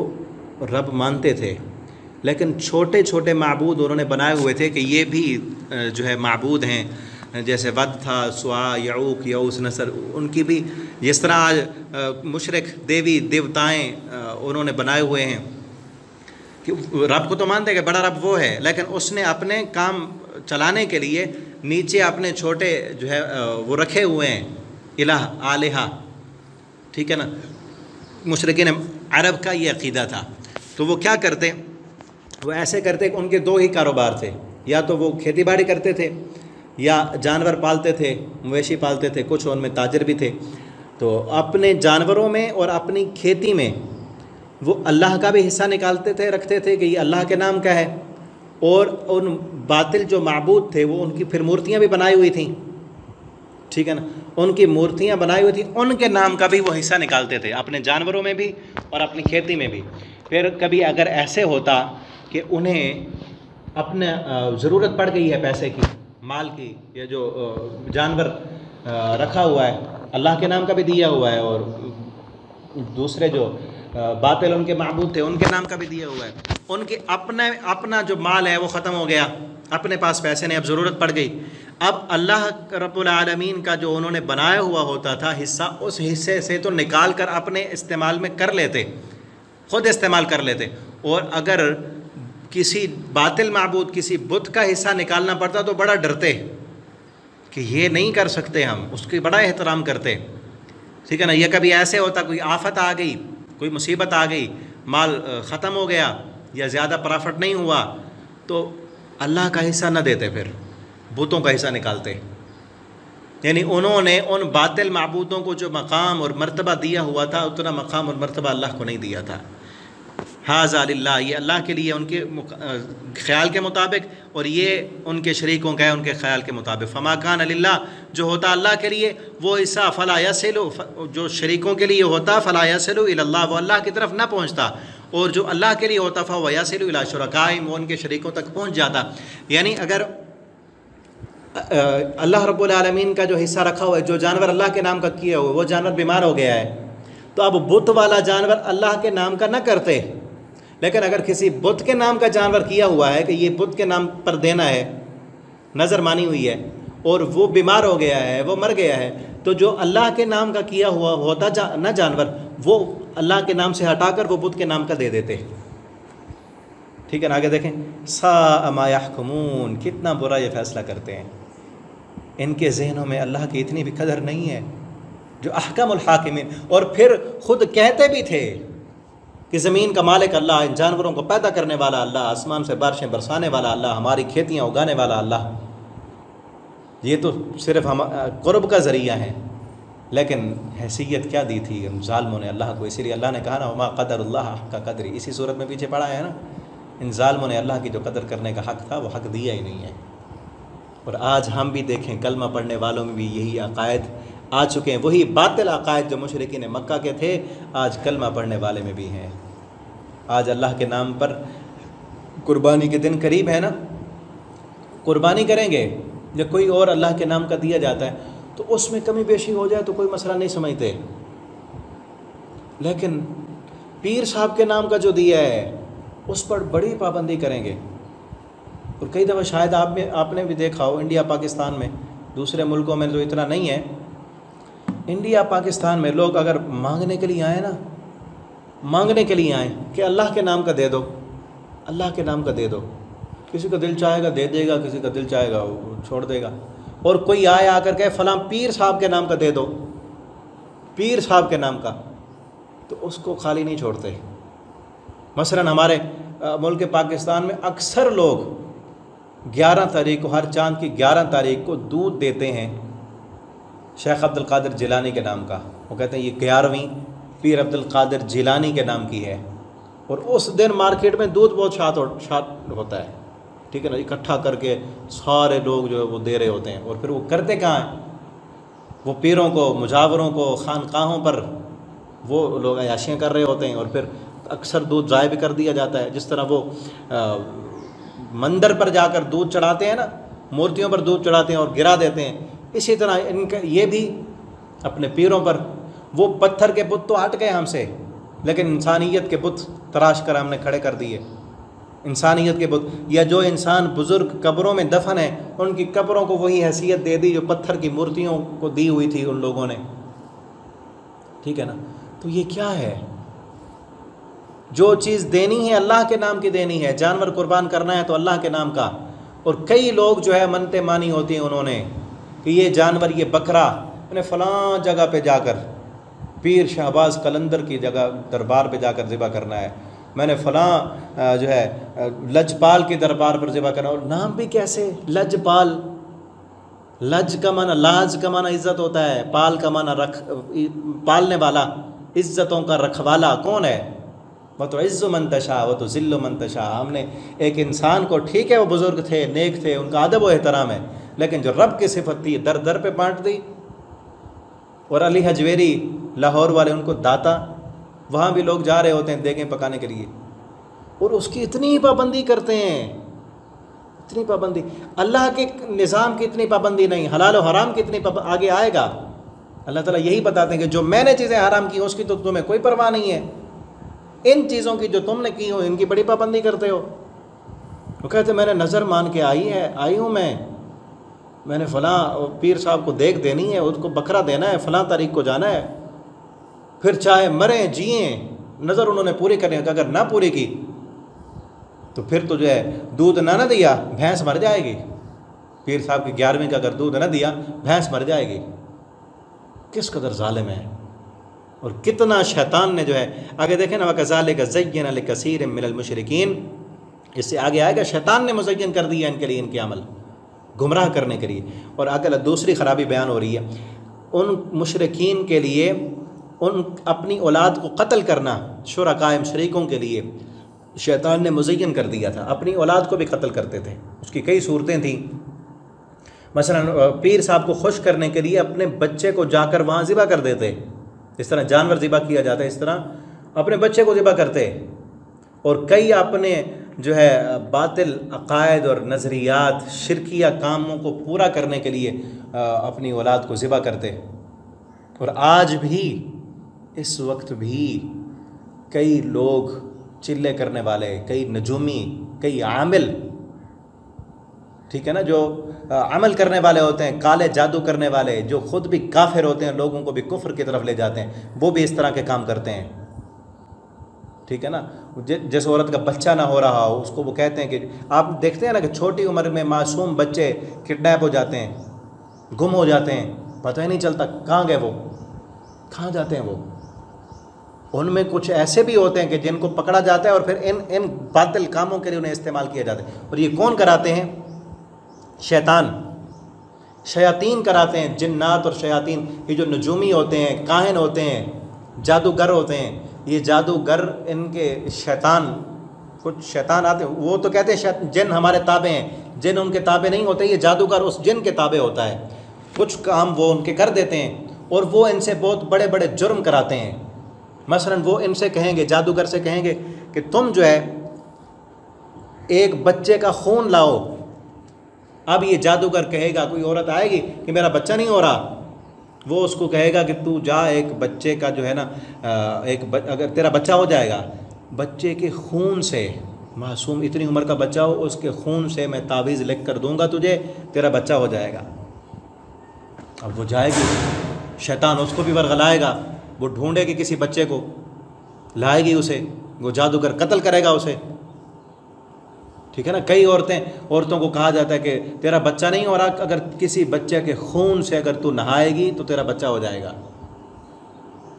रब मानते थे, लेकिन छोटे छोटे माबूद उन्होंने बनाए हुए थे कि ये भी जो है माबूद हैं, जैसे वद था, सुआ, यऊक, यऊस, नसर, उनकी भी जिस तरह आज मुशरिक देवी देवताएं उन्होंने बनाए हुए हैं कि रब को तो मानते हैं कि बड़ा रब वो है, लेकिन उसने अपने काम चलाने के लिए नीचे अपने छोटे जो है वो रखे हुए हैं इलाह आलिहा। ठीक है ना, मुशरिकीन अरब का ये अक़ीदा था। तो वो क्या करते, वो ऐसे करते कि उनके 2 ही कारोबार थे, या तो वो खेती बाड़ी करते थे या जानवर पालते थे, मवेशी पालते थे, कुछ उनमें ताजर भी थे, तो अपने जानवरों में और अपनी खेती में वो अल्लाह का भी हिस्सा निकालते थे, रखते थे कि ये अल्लाह के नाम का है। और उन बातिल जो माबूद थे वो उनकी फिर मूर्तियाँ भी बनाई हुई थी, ठीक है ना, उनकी मूर्तियाँ बनाई हुई थी, उनके नाम का भी वो हिस्सा निकालते थे अपने जानवरों में भी और अपनी खेती में भी। फिर कभी अगर ऐसे होता कि उन्हें अपने ज़रूरत पड़ गई है पैसे की, माल की, या जो जानवर रखा हुआ है अल्लाह के नाम का भी दिया हुआ है और दूसरे जो बातिल उनके माबूद थे उनके नाम का भी दिया हुआ है, उनके अपना जो माल है वो ख़त्म हो गया, अपने पास पैसे नहीं, अब ज़रूरत पड़ गई। अब अल्लाह रब्बुल आलमीन का जो उन्होंने बनाया हुआ होता था हिस्सा, उस हिस्से से तो निकाल कर अपने इस्तेमाल में कर लेते, ख़ुद इस्तेमाल कर लेते। और अगर किसी बातिल माबूद, किसी बुत का हिस्सा निकालना पड़ता तो बड़ा डरते कि ये नहीं कर सकते, हम उसकी बड़ा एहतराम करते, ठीक है ना। यह कभी ऐसे होता कोई आफत आ गई, कोई मुसीबत आ गई, माल ख़त्म हो गया या ज़्यादा प्रॉफिट नहीं हुआ, तो अल्लाह का हिस्सा न देते, फिर बुतों का हिस्सा निकालते। यानी उन्होंने उन बातिल माबूदों को जो मकाम और मर्तबा दिया हुआ था उतना मकाम और मर्तबा अल्लाह को नहीं दिया था। हाज़ा लिल्लाह, ये अल्लाह के लिए उनके ख्याल के मुताबिक, और ये उनके शरीकों का है उनके ख्याल के मुताबिक। फ़मा कान लिल्लाह, जो होता अल्लाह के लिए वो हिस्सा, फ़ला यसिलु, जो शरीकों के लिए होता फ़ला यसिलु इलल्लाह, वो अल्लाह की तरफ ना पहुँचता, और जो अल्लाह के लिए होता फ़हुव यसिलु इला शुरकाइहिम, वो उनके शरीकों तक पहुँच जाता। यानी अगर अल्लाह रब्बुल आलमीन का जो हिस्सा रखा हुआ है, जो जानवर अल्लाह के नाम का किया हुआ है, वो जानवर बीमार हो गया है, तो अब बुत वाला जानवर अल्लाह के नाम का ना करते, लेकिन अगर किसी बुत के नाम का जानवर किया हुआ है कि ये बुत के नाम पर देना है, नज़र मानी हुई है, और वो बीमार हो गया है, वो मर गया है, तो जो अल्लाह के नाम का किया हुआ होता ना जानवर, वो अल्लाह के नाम से हटाकर वो बुत के नाम का दे देते, ठीक है ना। आगे देखें, सा मा यहकुमून, कितना बुरा ये फ़ैसला करते हैं। इनके जहनों में अल्लाह की इतनी भी कदर नहीं है जो अहकमुल हाकिमीन। और फिर ख़ुद कहते भी थे कि ज़मीन का मालिक अल्लाह, इन जानवरों को पैदा करने वाला अल्लाह, आसमान से बारिशें बरसाने वाला अल्लाह, हमारी खेतियाँ उगाने वाला अल्लाह, ये तो सिर्फ़ हम क़ुर्ब का ज़रिया है, लेकिन हैसियत क्या दी थी इन ज़ालिमों ने अल्लाह को। इसीलिए अल्लाह ने कहा ना, वमा क़दरुल्लाह हक़्क़ क़द्री, इसी सूरत में पीछे पढ़ा है ना, इन ज़ालिमों ने अल्लाह की जो कदर करने का हक़ था वो हक़ दिया ही नहीं है। और आज हम भी देखें, कलमा पढ़ने वालों में भी यही अक़ायद आ चुके हैं, वही बातिल अक़ायद जो मुशरिकीन मक्का के थे, आज कलमा पढ़ने वाले में भी हैं। आज अल्लाह के नाम पर कुर्बानी के दिन करीब है ना, कुर्बानी करेंगे, जब कोई और अल्लाह के नाम का दिया जाता है तो उसमें कमी बेशी हो जाए तो कोई मसला नहीं समझते, लेकिन पीर साहब के नाम का जो दिया है उस पर बड़ी पाबंदी करेंगे। और कई दफ़ा शायद आपने भी देखा हो, इंडिया पाकिस्तान में, दूसरे मुल्कों में तो इतना नहीं है, इंडिया पाकिस्तान में लोग अगर मांगने के लिए आए ना, मांगने के लिए आए कि अल्लाह के नाम का दे दो, अल्लाह के नाम का दे दो, किसी का दिल चाहेगा दे देगा, किसी का दिल चाहेगा वो छोड़ देगा। और कोई आए आकर कहे फ़लाँ पीर साहब के नाम का दे दो, पीर साहब के नाम का, तो उसको खाली नहीं छोड़ते। मसलन हमारे मुल्क पाकिस्तान में अक्सर लोग 11 तारीख को, हर चाँद की 11 तारीख को दूध देते हैं शेख अब्दुल कादिर जिलानी के नाम का। वो कहते हैं ये 11वीं पीर अब्दुल कादिर जिलानी के नाम की है, और उस दिन मार्केट में दूध बहुत शात होता है, ठीक है ना, इकट्ठा करके सारे लोग जो है वो दे रहे होते हैं। और फिर वो करते कहाँ हैं, वो पीरों को, मुजावरों को, खानकाहों पर वो लोग अयाशियाँ कर रहे होते हैं, और फिर अक्सर दूध ज़ाय भी कर दिया जाता है। जिस तरह वो मंदिर पर जाकर दूध चढ़ाते हैं ना, मूर्तियों पर दूध चढ़ाते हैं और गिरा देते हैं, इसी तरह इनका ये भी अपने पीरों पर, वो पत्थर के बुत तो हट गए हमसे, लेकिन इंसानियत के बुत तराश कर हमने खड़े कर दिए। इंसानियत के बुत, या जो इंसान बुज़ुर्ग कब्रों में दफन है उनकी कब्रों को वही हैसियत दे दी जो पत्थर की मूर्तियों को दी हुई थी उन लोगों ने, ठीक है ना। तो ये क्या है, जो चीज़ देनी है अल्लाह के नाम की देनी है, जानवर कुर्बान करना है तो अल्लाह के नाम का। और कई लोग जो है मनते मानी होती हैं उन्होंने कि ये जानवर, ये बकरा मैंने फ़लाँ जगह पे जाकर पीर शहबाज कलंदर की जगह दरबार पे जाकर ज़िबा करना है, मैंने फ़लाँ जो है लजपाल के दरबार पर ज़िबा करना। और नाम भी कैसे, लजपाल, लज का माना, लाज का माना इज़्ज़त होता है, पाल का माना पालने वाला, इज़्ज़तों का रखवाला कौन है? वह तो इज़्ज़ु मन तशा वह तो ज़िल्लु मन तशा। हमने एक इंसान को, ठीक है वो बुज़ुर्ग थे, नेक थे, उनका अदब व एहतराम है, लेकिन जो रब की सिफत थी दर दर पे बांट दी। और अली हजवेरी लाहौर वाले, उनको दाता, वहाँ भी लोग जा रहे होते हैं देखें पकाने के लिए, और उसकी इतनी पाबंदी करते हैं, इतनी पाबंदी। अल्लाह के निज़ाम की इतनी पाबंदी नहीं, हलाल और हराम की इतनी आगे आएगा। अल्लाह ताला यही बताते हैं कि जो मैंने चीज़ें हराम की उसकी तो तुम्हें कोई परवाह नहीं है, इन चीज़ों की जो तुमने की हो इनकी बड़ी पाबंदी करते हो। वो कहते मैंने नज़र मान के आई हूँ मैंने फ़लाँ पीर साहब को देख देनी है, उसको बकरा देना है, फ़लाँ तारीख को जाना है, फिर चाहे मरें जिए नज़र उन्होंने पूरी करनी है। अगर ना पूरी की तो फिर तो जो है दूध ना दिया भैंस मर जाएगी। पीर साहब की 11वीं का अगर दूध ना दिया भैंस मर जाएगी। किस कदर ज़ालिम है और कितना शैतान ने जो है, आगे देखें ना, वकज़ालिक ज़य्यना लिकसीरिम मिनल मुशरिकीन, इससे आगे आएगा शैतान ने मुज़य्यन कर दिया इनके लिए, इनके अमल गुमराह करने के लिए। और आगे दूसरी ख़राबी बयान हो रही है, उन मुशरिकीन के लिए उन अपनी औलाद को कत्ल करना शुरकाए शरीकों के लिए शैतान ने मुज़य्यन कर दिया था, अपनी औलाद को भी कत्ल करते थे। उसकी कई सूरतें थीं। मसलन पीर साहब को खुश करने के लिए अपने बच्चे को जाकर वहाँ ज़िबा कर देते, जिस तरह जानवर ज़िबा किया जाता है इस तरह अपने बच्चे को ज़िबा करते। और कई अपने जो है बातिल अक़ायद और नज़रियात शिरकिया कामों को पूरा करने के लिए अपनी औलाद को ज़िबा करते। और आज भी इस वक्त भी कई लोग चिल्ले करने वाले, कई नजूमी, कई आमिल, ठीक है ना, जो अमल करने वाले होते हैं, काले जादू करने वाले, जो ख़ुद भी काफिर होते हैं, लोगों को भी कुफ्र की तरफ ले जाते हैं, वो भी इस तरह के काम करते हैं। ठीक है ना, जिस औरत का बच्चा ना हो रहा हो उसको वो कहते हैं कि आप देखते हैं ना कि छोटी उम्र में मासूम बच्चे किडनैप हो जाते हैं, गुम हो जाते हैं, पता ही नहीं चलता कहाँ गए वो, कहाँ जाते हैं वो। उनमें कुछ ऐसे भी होते हैं कि जिनको पकड़ा जाता है और फिर इन बातिल कामों के लिए उन्हें इस्तेमाल किया जाता है। और ये कौन कराते हैं? शैतान, शयातीन कराते हैं, जिन्नात और शयातीन। ये जो नजूमी होते हैं, काहिन होते हैं, जादूगर होते हैं, ये जादूगर इनके शैतान, कुछ शैतान आते हैं, वो तो कहते हैं जिन हमारे ताबे हैं, जिन उनके ताबे नहीं होते, ये जादूगर उस जिन के ताबे होता है। कुछ काम वो उनके कर देते हैं और वो इनसे बहुत बड़े बड़े जुर्म कराते हैं। मसलन वो इनसे कहेंगे, जादूगर से कहेंगे कि तुम जो है एक बच्चे का खून लाओ। अब ये जादूगर कहेगा, कोई औरत आएगी कि मेरा बच्चा नहीं हो रहा, वो उसको कहेगा कि तू जा एक बच्चे का जो है ना अगर तेरा बच्चा हो जाएगा, बच्चे के खून से, मासूम इतनी उम्र का बच्चा हो, उसके खून से मैं तावीज़ लिख कर दूंगा तुझे, तेरा बच्चा हो जाएगा। अब वो जाएगी, शैतान उसको भी वर्गलाएगा, वो ढूंढेगी किसी बच्चे को, लाएगी उसे, वो जादूगर कत्ल करेगा उसे। ठीक है ना, कई औरतों को कहा जाता है कि तेरा बच्चा नहीं हो रहा, अगर किसी बच्चे के खून से अगर तू नहाएगी तो तेरा बच्चा हो जाएगा।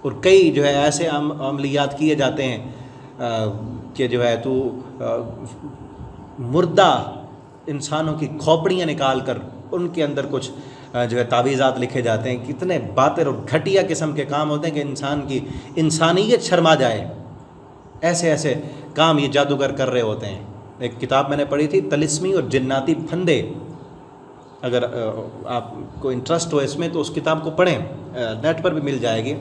और कई जो है ऐसे अमलियात किए जाते हैं कि जो है तू मुर्दा इंसानों की खोपड़ियाँ निकाल कर उनके अंदर कुछ जो है तावीज़ात लिखे जाते हैं। कितने बातिर और घटिया किस्म के काम होते हैं कि इंसान की इंसानियत शर्मा जाए, ऐसे ऐसे काम ये जादूगर कर रहे होते हैं। एक किताब मैंने पढ़ी थी, तलिस्मी और जिन्नाती फंदे, अगर आपको इंटरेस्ट हो इसमें तो उस किताब को पढ़ें, नेट पर भी मिल जाएगी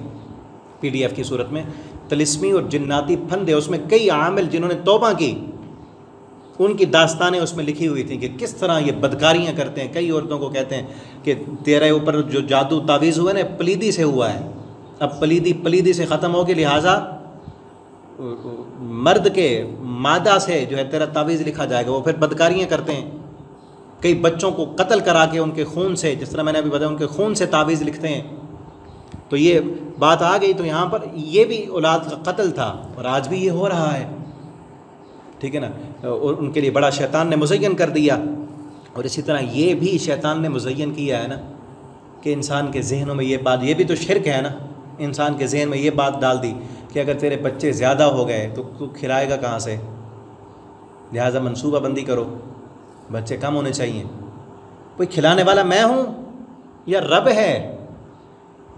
PDF की सूरत में। तलिस्मी और जिन्नाती फंदे, उसमें कई आमिल जिन्होंने तौबा की उनकी दास्तानें उसमें लिखी हुई थी कि किस तरह ये बदकारियाँ करते हैं। कई औरतों को कहते हैं कि तेरे ऊपर जो जादू तावीज़ हुआ ना पलीदी से हुआ है, अब पलीदी से ख़त्म होगी, लिहाजा मर्द के मादा से जो है तेरा तावीज़ लिखा जाएगा। वो फिर बदकारियाँ करते हैं, कई बच्चों को कत्ल करा के उनके खून से, जिस तरह मैंने अभी बताया, उनके खून से तावीज़ लिखते हैं। तो ये बात आ गई, तो यहाँ पर ये भी औलाद का कत्ल था और आज भी ये हो रहा है। ठीक है ना, और उनके लिए बड़ा शैतान ने मुज़य्यन कर दिया। और इसी तरह ये भी शैतान ने मुज़य्यन किया है ना कि इंसान के जहनों में ये बात, ये भी तो शिरक है ना, इंसान के जहन में ये बात डाल दी कि अगर तेरे बच्चे ज़्यादा हो गए तो तू खिलाएगा कहाँ से, लिहाजा मनसूबाबंदी करो, बच्चे कम होने चाहिए। कोई खिलाने वाला मैं हूँ या रब है?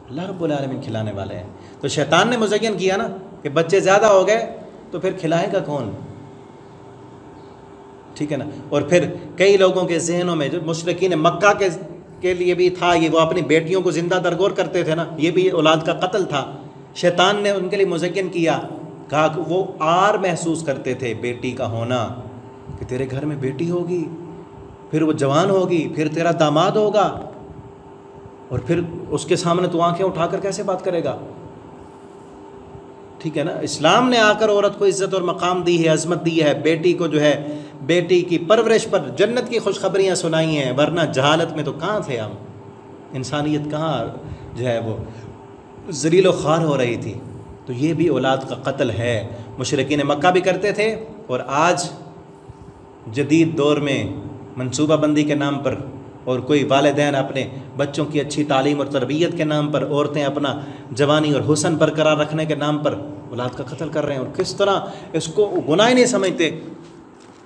अल्लाह रब्बुल आलमीन खिलाने वाले हैं। तो शैतान ने मुज़य्यन किया ना कि बच्चे ज़्यादा हो गए तो फिर खिलाएगा कौन? ठीक है ना। और फिर कई लोगों के जहनों में, जो मुशरिकीन मक्का के लिए भी था ये, वो अपनी बेटियों को ज़िंदा दरगोर करते थे ना, ये भी औलाद का कत्ल था। शैतान ने उनके लिए मुज़य्यन किया, कहा कि वो आर महसूस करते थे बेटी का होना, कि तेरे घर में बेटी होगी, फिर वो जवान होगी, फिर तेरा दामाद होगा, और फिर उसके सामने तू आंखें उठाकर कैसे बात करेगा? ठीक है ना। इस्लाम ने आकर औरत को इज़्ज़त और मकाम दी है, अज़मत दी है। बेटी को जो है, बेटी की परवरिश पर जन्नत की खुशखबरियाँ सुनाई हैं, वरना जहालत में तो कहाँ थे हम, इंसानियत कहाँ जो है वो ज़लील व ख़ार हो रही थी। तो ये भी औलाद का कत्ल है। मुशरिकीन मक्का भी करते थे, और आज जदीद दौर में मनसूबाबंदी के नाम पर, और कोई वालिदैन अपने बच्चों की अच्छी तालीम और तरबियत के नाम पर, औरतें अपना जवानी और हुस्न बरकरार रखने के नाम पर औलाद का कत्ल कर रहे हैं। और किस तरह इसको गुनाह ही नहीं समझते।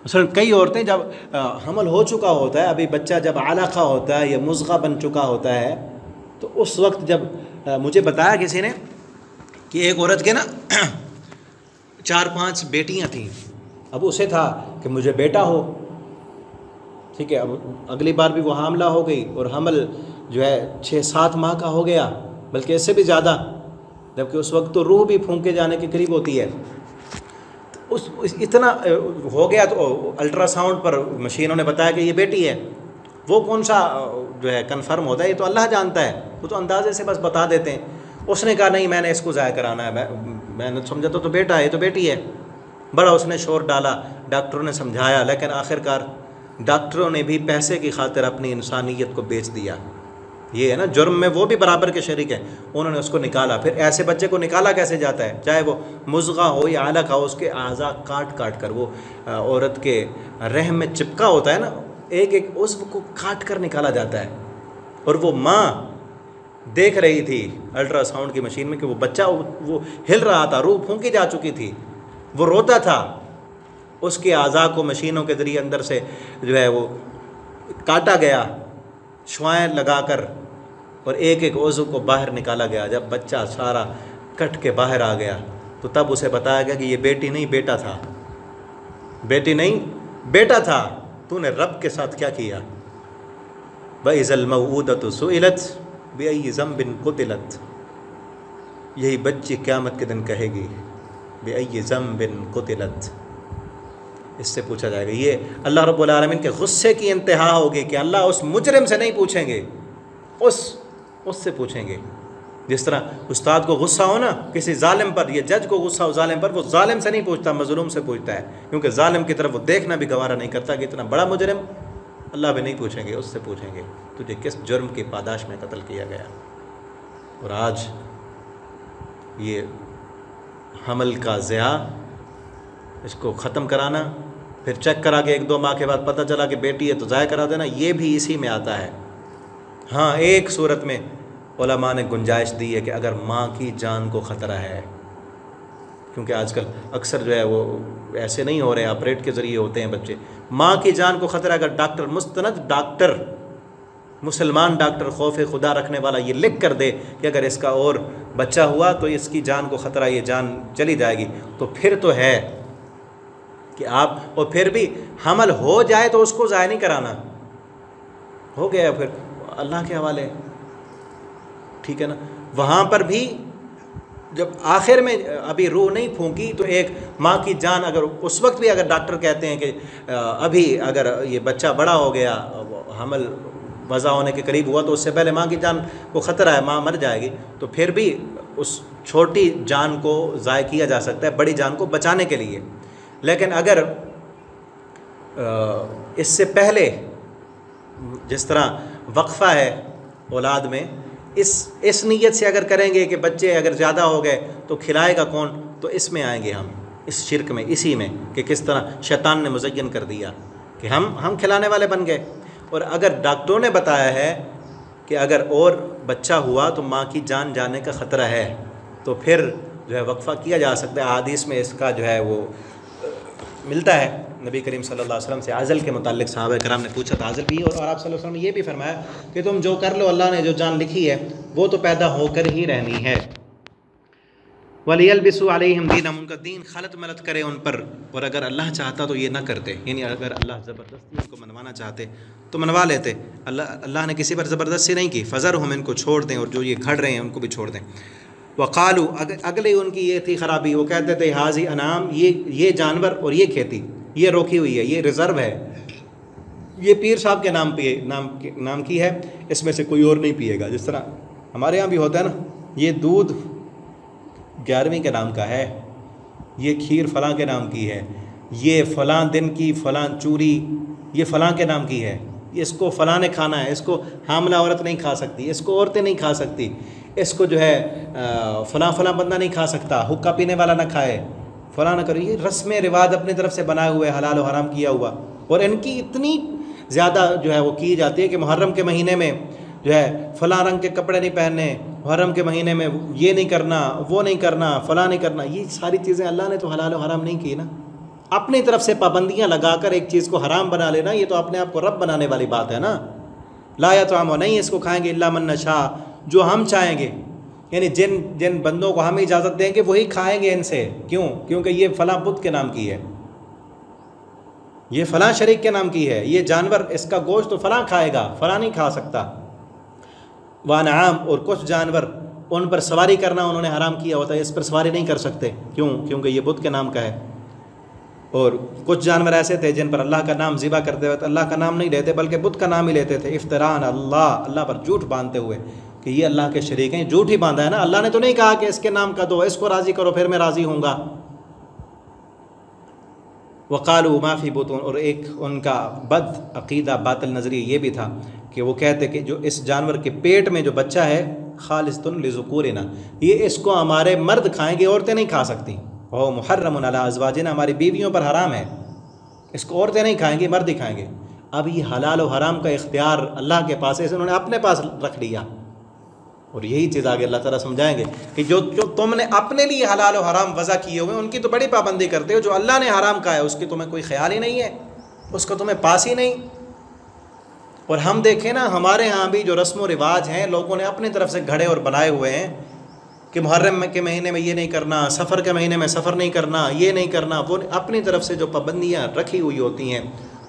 सर कई औरतें जब हमल हो चुका होता है, अभी बच्चा जब आलाक़ा होता है या मुज़ग़ा बन चुका होता है, तो उस वक्त जब मुझे बताया किसी ने कि एक औरत के ना 4-5 बेटियां थीं। अब उसे था कि मुझे बेटा हो, ठीक है। अब अगली बार भी वो हामला हो गई, और हमल जो है 6-7 माह का हो गया, बल्कि इससे भी ज़्यादा, जबकि उस वक्त तो रूह भी फूंके जाने के करीब होती है। उस इतना हो गया तो अल्ट्रासाउंड पर मशीनों ने बताया कि ये बेटी है। वो कौन सा जो है कन्फर्म होता है, ये तो अल्लाह जानता है, वो तो अंदाजे से बस बता देते हैं। उसने कहा नहीं, मैंने इसको ज़ाया कराना है, मैंने समझा तो बेटा है, ये तो बेटी है। बड़ा उसने शोर डाला, डॉक्टरों ने समझाया, लेकिन आखिरकार डॉक्टरों ने भी पैसे की खातिर अपनी इंसानियत को बेच दिया। ये है ना, जुर्म में वो भी बराबर के शरीक हैं। उन्होंने उसको निकाला। फिर ऐसे बच्चे को निकाला कैसे जाता है, चाहे वो मुज़ग़ा हो या आलक़ हो, उसके आज़ा काट काट कर, वो औरत के रहम में चिपका होता है ना, एक एक उज़्व को काट कर निकाला जाता है। और वो माँ देख रही थी अल्ट्रासाउंड की मशीन में कि वो बच्चा वो हिल रहा था, रूह फूंकी जा चुकी थी, वो रोता था। उसके आज़ा को मशीनों के ज़रिए अंदर से जो है वो काटा गया, शुआएँ लगाकर, और एक एक उज़्व को बाहर निकाला गया। जब बच्चा सारा कट के बाहर आ गया, तो तब उसे बताया गया कि ये बेटी नहीं बेटा था, बेटी नहीं बेटा था। तूने रब के साथ क्या किया? वइज़ल मऊऊदतु सुइलत बिअय्यि ज़ंबिन क़ुतिलत। यही बच्ची क़यामत के दिन कहेगी बिअय्यि ज़ंबिन क़ुतिलत। इससे पूछा जाएगा। ये अल्लाह रब्बुल आलमीन के गुस्से की इंतहा होगी कि अल्लाह उस मुजरिम से नहीं पूछेंगे, उससे पूछेंगे। जिस तरह उस्ताद को गुस्सा हो ना किसी जालिम पर, या जज को गुस्सा हो जालिम पर, वो जालिम से नहीं पूछता, मजलूम से पूछता है, क्योंकि जालिम की तरफ वो देखना भी गवारा नहीं करता कि इतना बड़ा मुजरिम। अल्लाह भी नहीं पूछेंगे, उससे पूछेंगे तुझे किस जुर्म की पादाश में कत्ल किया गया। और आज ये हमल का ज़िया, इसको ख़त्म कराना, फिर चेक करा के 1-2 माह के बाद पता चला कि बेटी है तो ज़ाया करा देना, ये भी इसी में आता है। हाँ, एक सूरत में उलमा ने गुंजाइश दी है कि अगर माँ की जान को ख़तरा है, क्योंकि आजकल अक्सर जो है वो ऐसे नहीं हो रहे, ऑपरेट के ज़रिए होते हैं बच्चे। माँ की जान को ख़तरा, अगर डॉक्टर, मुस्तनद डॉक्टर, मुसलमान डॉक्टर, खौफ खुदा रखने वाला ये लिख कर दे कि अगर इसका और बच्चा हुआ तो इसकी जान को ख़तरा, ये जान चली जाएगी, तो फिर तो है कि आप, और फिर भी हमल हो जाए तो उसको ज़ाया नहीं कराना, हो गया फिर अल्लाह के हवाले, ठीक है ना। वहाँ पर भी जब आखिर में अभी रूह नहीं फूंकी, तो एक माँ की जान, अगर उस वक्त भी अगर डॉक्टर कहते हैं कि अभी अगर ये बच्चा बड़ा हो गया, हमल वज़ा होने के करीब हुआ, तो उससे पहले माँ की जान को ख़तरा है, माँ मर जाएगी, तो फिर भी उस छोटी जान को ज़ाया किया जा सकता है बड़ी जान को बचाने के लिए। लेकिन अगर इससे पहले जिस तरह वक्फ़ा है औलाद में, इस नीयत से अगर करेंगे कि बच्चे अगर ज़्यादा हो गए तो खिलाएगा कौन, तो इसमें आएंगे हम, इस शिरक में, इसी में कि किस तरह शैतान ने मुज़य्यन कर दिया कि हम खिलाने वाले बन गए। और अगर डॉक्टरों ने बताया है कि अगर और बच्चा हुआ तो माँ की जान जाने का ख़तरा है, तो फिर जो है वक्फ़ा किया जा सकता है। हदीस में इसका जो है वो मिलता है नबी करीम सल्लल्लाहु अलैहि वसल्लम से अज़ल के मुताल्लिक़ सहाबा कराम ने पूछा था, अज़ल भी, और आप सल्लल्लाहु अलैहि वसल्लम ने ये भी फरमाया कि तुम जो कर लो, अल्लाह ने जो जान लिखी है वो तो पैदा होकर ही रहनी है। वलियल्बिसु अलैहिम दीनहुम, उनका दीन खलत मलत करे उन पर, और अगर अल्लाह चाहता तो ये ना करते, यानी अगर अल्लाह ज़बरदस्ती उनको मनवाना चाहते तो मनवा लेते। अल्लाह ने किसी पर ज़बरदस्ती नहीं की। फ़ज़रहुम, इनको छोड़ दें, और जो ये घड़ रहे हैं उनको भी छोड़ दें। वक़ालू, अगले उनकी ये थी ख़राबी, वो कहते थे हाज़ी अनाम, ये जानवर और ये खेती ये रोकी हुई है, ये रिज़र्व है, ये पीर साहब के नाम की है, इसमें से कोई और नहीं पिएगा। जिस तरह हमारे यहाँ भी होता है ना, ये दूध 11वीं के नाम का है, ये खीर फ़लाँ के नाम की है, ये फ़लाँ दिन की फ़लाँ चूरी ये फ़लाँ के नाम की है, इसको फ़लाँ ने खाना है, इसको हामला औरत नहीं खा सकती, इसको औरतें नहीं खा सकती, इसको जो है फ़लाँ बंदा नहीं खा सकता, हुक्का पीने वाला ना खाए, फ़लाँ ना करो। ये रस्म रिवाज अपनी तरफ से बनाए हुए, हलाल और हराम किया हुआ, और इनकी इतनी ज़्यादा जो है वो की जाती है कि मुहर्रम के महीने में जो है फ़लाँ रंग के कपड़े नहीं पहनने, मुहर्रम के महीने में ये नहीं करना, वो नहीं करना, फ़लाँ नहीं करना। ये सारी चीज़ें अल्लाह ने तो हलाल और हराम नहीं की ना। अपनी तरफ से पाबंदियाँ लगाकर एक चीज़ को हराम बना लेना, ये तो अपने आप को रब बनाने वाली बात है ना। ला यतअमु, नहीं इसको खाएंगे, इल्ला मन नशा, जो हम चाहेंगे, यानी जिन बंदों को हम इजाज़त देंगे वही खाएंगे इनसे। क्यों? क्योंकि ये फ़लाँ बुत के नाम की है, ये फ़लाँ शरीक के नाम की है, ये जानवर, इसका गोश्त तो फ़लाँ खाएगा, फ़लाँ नहीं खा सकता। वानआम, और कुछ जानवर उन पर सवारी करना उन्होंने हराम किया होता है, इस पर सवारी नहीं कर सकते। क्यों? क्योंकि ये बुत के नाम का है। और कुछ जानवर ऐसे थे जिन पर अल्लाह का नाम ज़िबा करते हुए अल्लाह का नाम नहीं लेते बल्कि बुत का नाम ही लेते थे, इफ्तिरान अल्लाह पर झूठ बांधते हुए कि ये अल्लाह के शरीक हैं। झूठ ही बांधा है ना, अल्लाह ने तो नहीं कहा कि इसके नाम का दो, इसको राज़ी करो फिर मैं राज़ी होऊंगा। वक़ालू माफ़ी बुतून, और एक उनका बद अक़ीदा बातिल नज़रिया ये भी था कि वो कहते कि जो इस जानवर के पेट में जो बच्चा है, खालिस्तुन लिज़ुकूरिना, ये इसको हमारे मर्द खाएंगे, औरतें नहीं खा सकती। वह मुहर्रमुन अला अज़वाजिना, हमारी बीवियों पर हराम है, इसको औरतें नहीं खाएंगी, मर्द ही खाएंगे। अब ये हलाल और हराम का इख्तियार अल्लाह के पास है, इसे उन्होंने अपने पास रख लिया। और यही चीज़ आगे अल्लाह ताला समझाएंगे कि जो तुमने अपने लिए हलाल और हराम वज़ा किए हुए उनकी तो बड़ी पाबंदी करते हो, जो अल्लाह ने हराम कहा है उसकी तुम्हें कोई ख्याल ही नहीं है, उसका तुम्हें पास ही नहीं। और हम देखें ना, हमारे यहाँ भी जो रस्म व रिवाज हैं लोगों ने अपनी तरफ से घड़े और बनाए हुए हैं कि मुहर्रम के महीने में ये नहीं करना, सफ़र के महीने में सफ़र नहीं करना, ये नहीं करना, वो अपनी तरफ से जो पाबंदियाँ रखी हुई होती हैं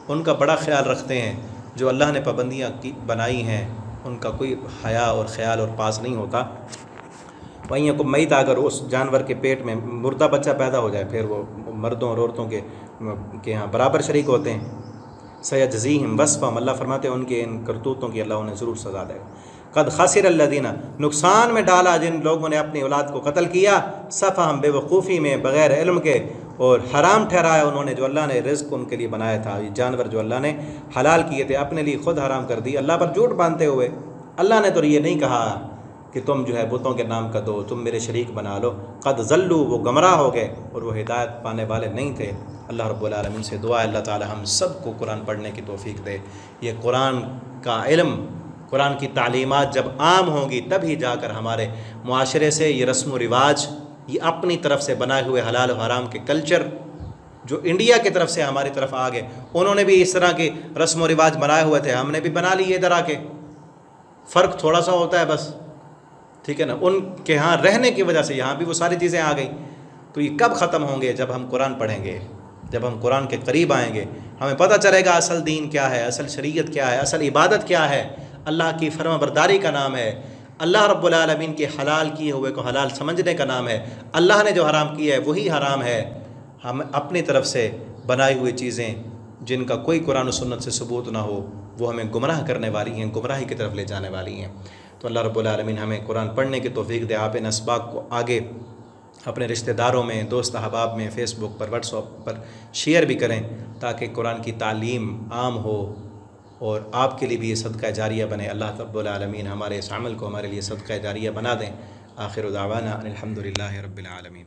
उनका बड़ा ख्याल रखते हैं। जो अल्लाह ने पाबंदियाँ बनाई हैं उनका कोई हया और ख्याल और पास नहीं होता। वहीं को मैत, अगर उस जानवर के पेट में मुर्दा बच्चा पैदा हो जाए, फिर वो मर्दों और औरतों के यहाँ बराबर शरीक होते हैं। सयजज़ीहिम वस्फ़म, अल्लाह फरमाते हैं उनके इन करतूतों की अल्लाह उन्हें ज़रूर सज़ा देगा। क़द ख़सिर अल्लज़ीना, नुकसान में डाला जिन लोगों ने अपनी औलाद को कत्ल किया, सफ़हम, बेवकूफ़ी में, बग़ैर इल्म के, और हराम ठहराया उन्होंने जो अल्लाह ने रिज़्क़ उनके लिए बनाया था। ये जानवर जो अल्लाह ने हलाल किए थे अपने लिए खुद हराम कर दी, अल्लाह पर झूठ बांधते हुए। अल्लाह ने तो ये नहीं कहा कि तुम जो है बुतों के नाम का दो, तुम मेरे शरीक बना लो। क़द ज़ल्लू, वो गमराह हो गए और वो हिदायत पाने वाले नहीं थे। अल्लाह रब्बुल आलमीन से दुआ है अल्लाह ताला हम सब को कुरान पढ़ने की तौफ़ीक दे। ये कुरान का इल्म, कुरान की तालीमात जब आम होंगी तभी जाकर हमारे मुआशरे से ये रस्म व रिवाज, ये अपनी तरफ से बनाए हुए हलाल और हराम के कल्चर जो इंडिया की तरफ से हमारी तरफ आ गए, उन्होंने भी इस तरह के रस्म व रिवाज बनाए हुए थे, हमने भी बना लिए इधर आके। फ़र्क थोड़ा सा होता है बस, ठीक है ना। उनके यहाँ रहने की वजह से यहाँ भी वो सारी चीज़ें आ गई। तो ये कब ख़त्म होंगे? जब हम कुरान पढ़ेंगे, जब हम कुरान के करीब आएंगे, हमें पता चलेगा असल दीन क्या है, असल शरीयत क्या है, असल इबादत क्या है। अल्लाह की फरमाबरदारी का नाम है, अल्लाह रब्बुल आलमीन के हलाल किए हुए को हलाल समझने का नाम है, अल्लाह ने जो हराम किया है वही हराम है। हम अपनी तरफ से बनाई हुई चीज़ें जिनका कोई कुरान और सुन्नत से सबूत ना हो, वो हमें गुमराह करने वाली हैं, गुमराही की तरफ ले जाने वाली हैं। तो अल्लाह रब्बुल आलमीन हमें कुरान पढ़ने की तौफ़ीक दे। आप इन असबाब को आगे अपने रिश्तेदारों में, दोस्त अहबाब में, फ़ेसबुक पर, व्हाट्सएप पर शेयर भी करें ताकि कुरान की तालीम आम हो और आपके लिए भी ये सदका जारिया बने। अल्लाह रब्बुल आलमीन हमारे इस अमल को हमारे लिए सदका जारिया बना दें। आखिर दावाना अनिल हम्दुलिल्लाहि रब्बिल आलमीन।